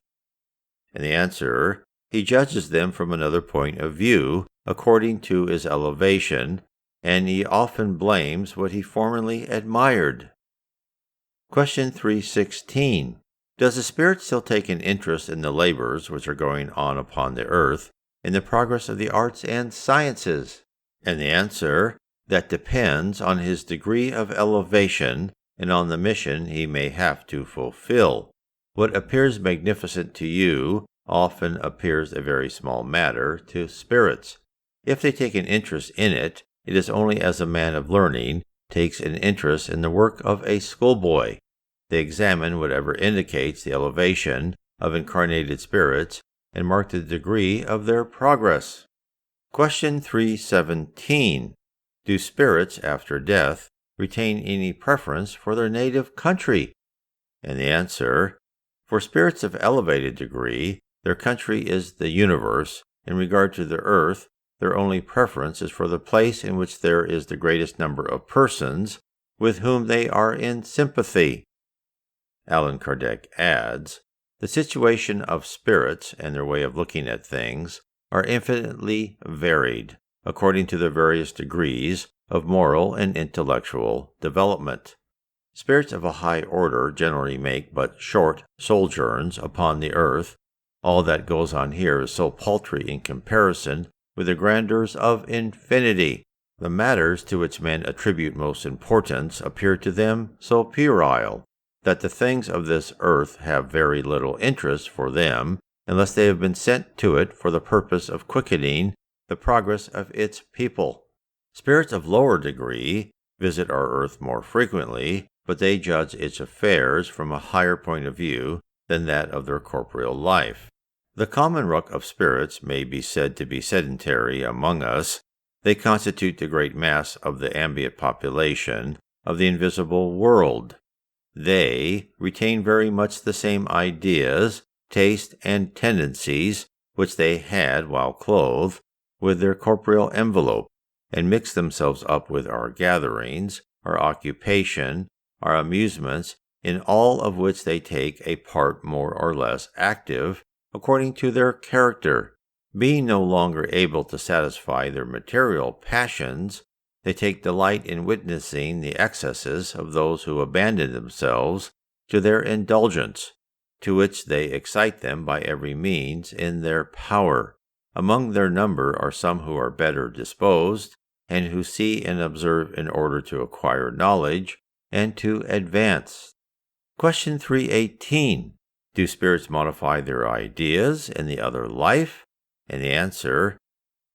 And the answer, he judges them from another point of view, according to his elevation, and he often blames what he formerly admired. Question 316. Does the spirit still take an interest in the labors which are going on upon the earth, in the progress of the arts and sciences? And the answer, that depends on his degree of elevation and on the mission he may have to fulfill. What appears magnificent to you often appears a very small matter to spirits. If they take an interest in it, it is only as a man of learning takes an interest in the work of a schoolboy. They examine whatever indicates the elevation of incarnated spirits and mark the degree of their progress. Question 317. Do spirits after death retain any preference for their native country? And the answer, for spirits of elevated degree, their country is the universe. In regard to the earth, their only preference is for the place in which there is the greatest number of persons with whom they are in sympathy. Allan Kardec adds, the situation of spirits and their way of looking at things are infinitely varied, according to the various degrees of moral and intellectual development. Spirits of a high order generally make but short sojourns upon the earth. All that goes on here is so paltry in comparison with the grandeurs of infinity. The matters to which men attribute most importance appear to them so puerile that the things of this earth have very little interest for them unless they have been sent to it for the purpose of quickening the progress of its people. Spirits of lower degree visit our earth more frequently, but they judge its affairs from a higher point of view than that of their corporeal life. The common ruck of spirits may be said to be sedentary among us. They constitute the great mass of the ambient population of the invisible world. They retain very much the same ideas, tastes, and tendencies which they had while clothed with their corporeal envelope, and mix themselves up with our gatherings, our occupation, our amusements, in all of which they take a part more or less active, according to their character. Being no longer able to satisfy their material passions, they take delight in witnessing the excesses of those who abandon themselves to their indulgence, to which they excite them by every means in their power. Among their number are some who are better disposed, and who see and observe in order to acquire knowledge and to advance. Question 318. Do spirits modify their ideas in the other life? And the answer,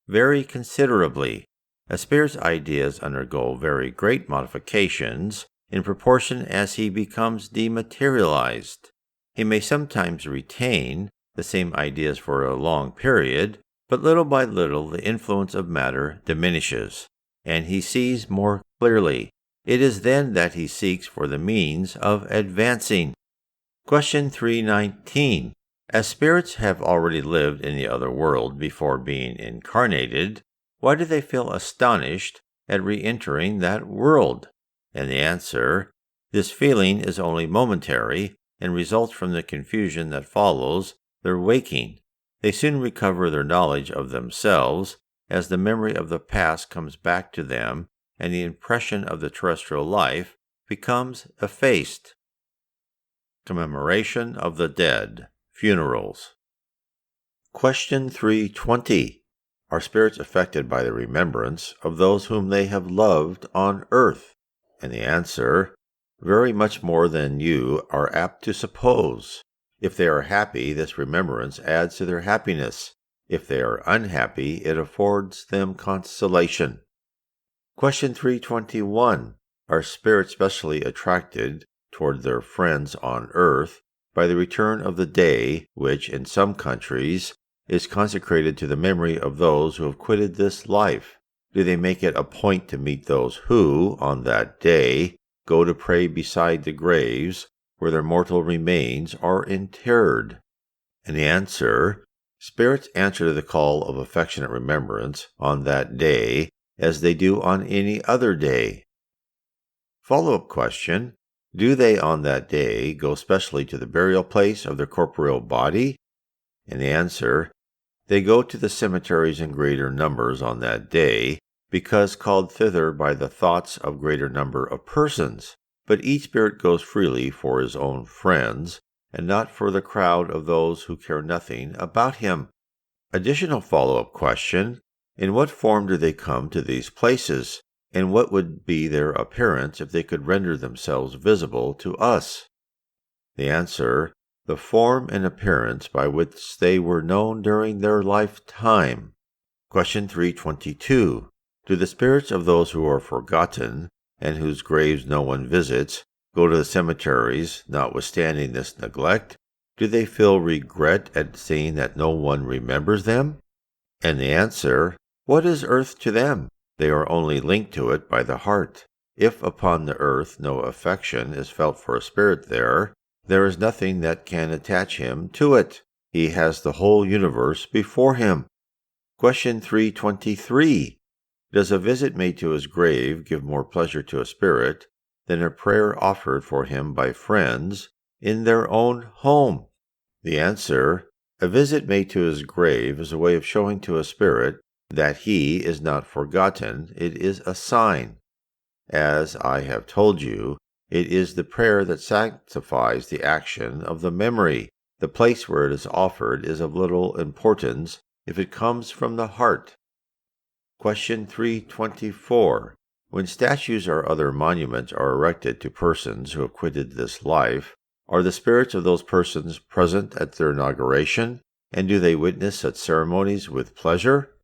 very considerably. A spirit's ideas undergo very great modifications in proportion as he becomes dematerialized. He may sometimes retain the same ideas for a long period, but little by little the influence of matter diminishes, and he sees more clearly. It is then that he seeks for the means of advancing. Question 319. As spirits have already lived in the other world before being incarnated, why do they feel astonished at re-entering that world? And the answer, this feeling is only momentary and results from the confusion that follows their waking. They soon recover their knowledge of themselves as the memory of the past comes back to them and the impression of the terrestrial life becomes effaced. Commemoration of the dead. Funerals. Question 320. Are spirits affected by the remembrance of those whom they have loved on earth? And the answer, very much more than you are apt to suppose. If they are happy, this remembrance adds to their happiness. If they are unhappy, it affords them consolation. Question 321. Are spirits specially attracted toward their friends on earth by the return of the day, which, in some countries, is consecrated to the memory of those who have quitted this life? Do they make it a point to meet those who, on that day, go to pray beside the graves, where their mortal remains are interred? And the answer: spirits answer to the call of affectionate remembrance on that day as they do on any other day. Follow-up question: do they on that day go specially to the burial place of their corporeal body? And the answer: they go to the cemeteries in greater numbers on that day, because called thither by the thoughts of greater number of persons. But each spirit goes freely for his own friends, and not for the crowd of those who care nothing about him. Additional follow-up question: in what form do they come to these places? And what would be their appearance if they could render themselves visible to us? The answer: the form and appearance by which they were known during their lifetime. Question 322. Do the spirits of those who are forgotten, and whose graves no one visits, go to the cemeteries, notwithstanding this neglect? Do they feel regret at seeing that no one remembers them? And the answer: what is earth to them? They are only linked to it by the heart. If upon the earth no affection is felt for a spirit there is nothing that can attach him to it. He has the whole universe before him. Question 323. Does a visit made to his grave give more pleasure to a spirit than a prayer offered for him by friends in their own home? The answer: a visit made to his grave is a way of showing to a spirit that he is not forgotten. It is a sign. As I have told you, it is the prayer that sanctifies the action of the memory. The place where it is offered is of little importance if it comes from the heart. Question 324. When statues or other monuments are erected to persons who have quitted this life, are the spirits of those persons present at their inauguration, and do they witness such ceremonies with pleasure?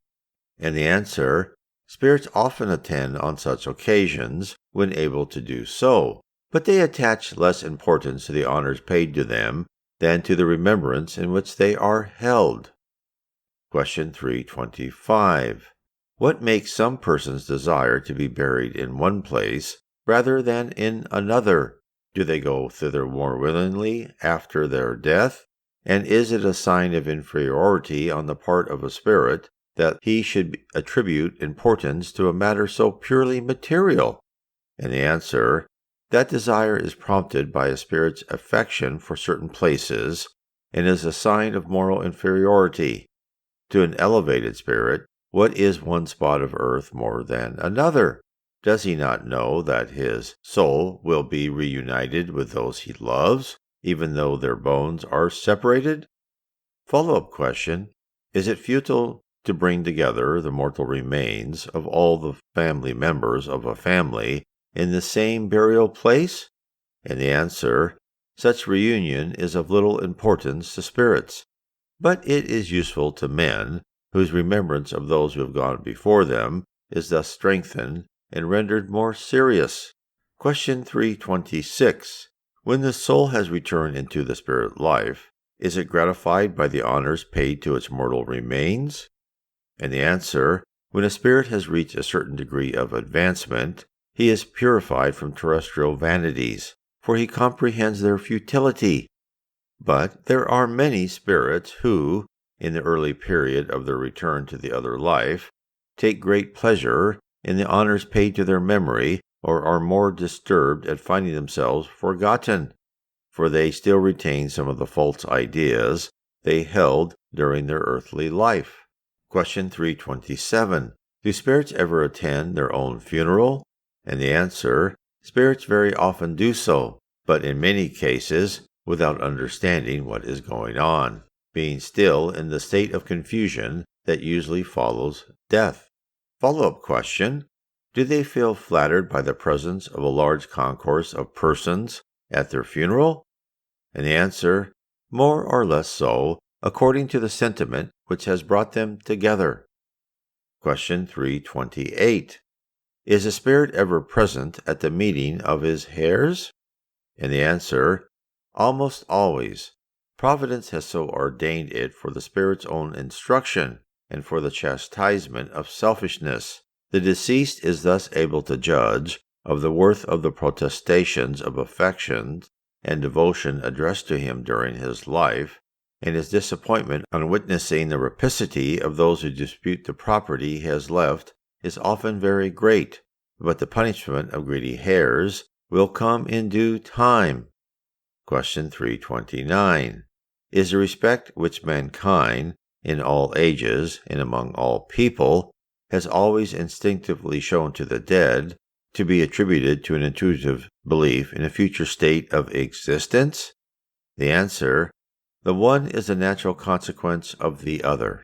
And the answer: spirits often attend on such occasions when able to do so, but they attach less importance to the honors paid to them than to the remembrance in which they are held. Question 325. What makes some persons desire to be buried in one place rather than in another? Do they go thither more willingly after their death? And is it a sign of inferiority on the part of a spirit that he should attribute importance to a matter so purely material? And the answer: that desire is prompted by a spirit's affection for certain places, and is a sign of moral inferiority. To an elevated spirit, what is one spot of earth more than another? Does he not know that his soul will be reunited with those he loves, even though their bones are separated? Follow-up question: is it futile to bring together the mortal remains of all the family members of a family in the same burial place? And the answer: such reunion is of little importance to spirits, but it is useful to men, whose remembrance of those who have gone before them is thus strengthened and rendered more serious. Question 326. When the soul has returned into the spirit life, is it gratified by the honors paid to its mortal remains? And the answer: when a spirit has reached a certain degree of advancement, he is purified from terrestrial vanities, for he comprehends their futility. But there are many spirits who, in the early period of their return to the other life, take great pleasure in the honors paid to their memory, or are more disturbed at finding themselves forgotten, for they still retain some of the false ideas they held during their earthly life. Question 327. Do spirits ever attend their own funeral? And the answer: spirits very often do so, but in many cases without understanding what is going on, being still in the state of confusion that usually follows death. Follow-up question: do they feel flattered by the presence of a large concourse of persons at their funeral? And the answer: more or less so, according to the sentiment which has brought them together. Question 328. Is a spirit ever present at the meeting of his heirs? And the answer: almost always. Providence has so ordained it for the spirit's own instruction, and for the chastisement of selfishness. The deceased is thus able to judge of the worth of the protestations of affection and devotion addressed to him during his life, and his disappointment on witnessing the rapacity of those who dispute the property he has left is often very great, but the punishment of greedy hares will come in due time. Question 329. Is the respect which mankind, in all ages and among all people, has always instinctively shown to the dead, to be attributed to an intuitive belief in a future state of existence? The answer: the one is a natural consequence of the other.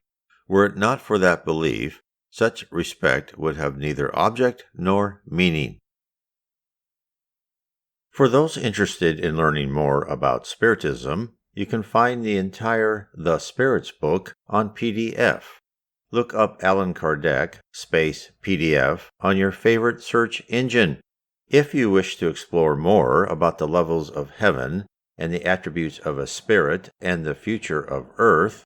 Were it not for that belief, such respect would have neither object nor meaning. For those interested in learning more about Spiritism, you can find the entire The Spirits book on PDF. Look up Allan Kardec /PDF on your favorite search engine. If you wish to explore more about the levels of heaven and the attributes of a spirit and the future of earth,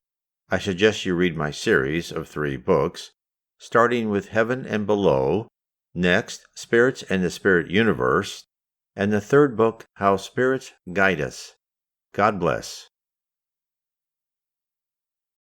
I suggest you read my series of 3 books, starting with Heaven and Below, next Spirits and the Spirit Universe, and the 3rd book, How Spirits Guide Us. God bless.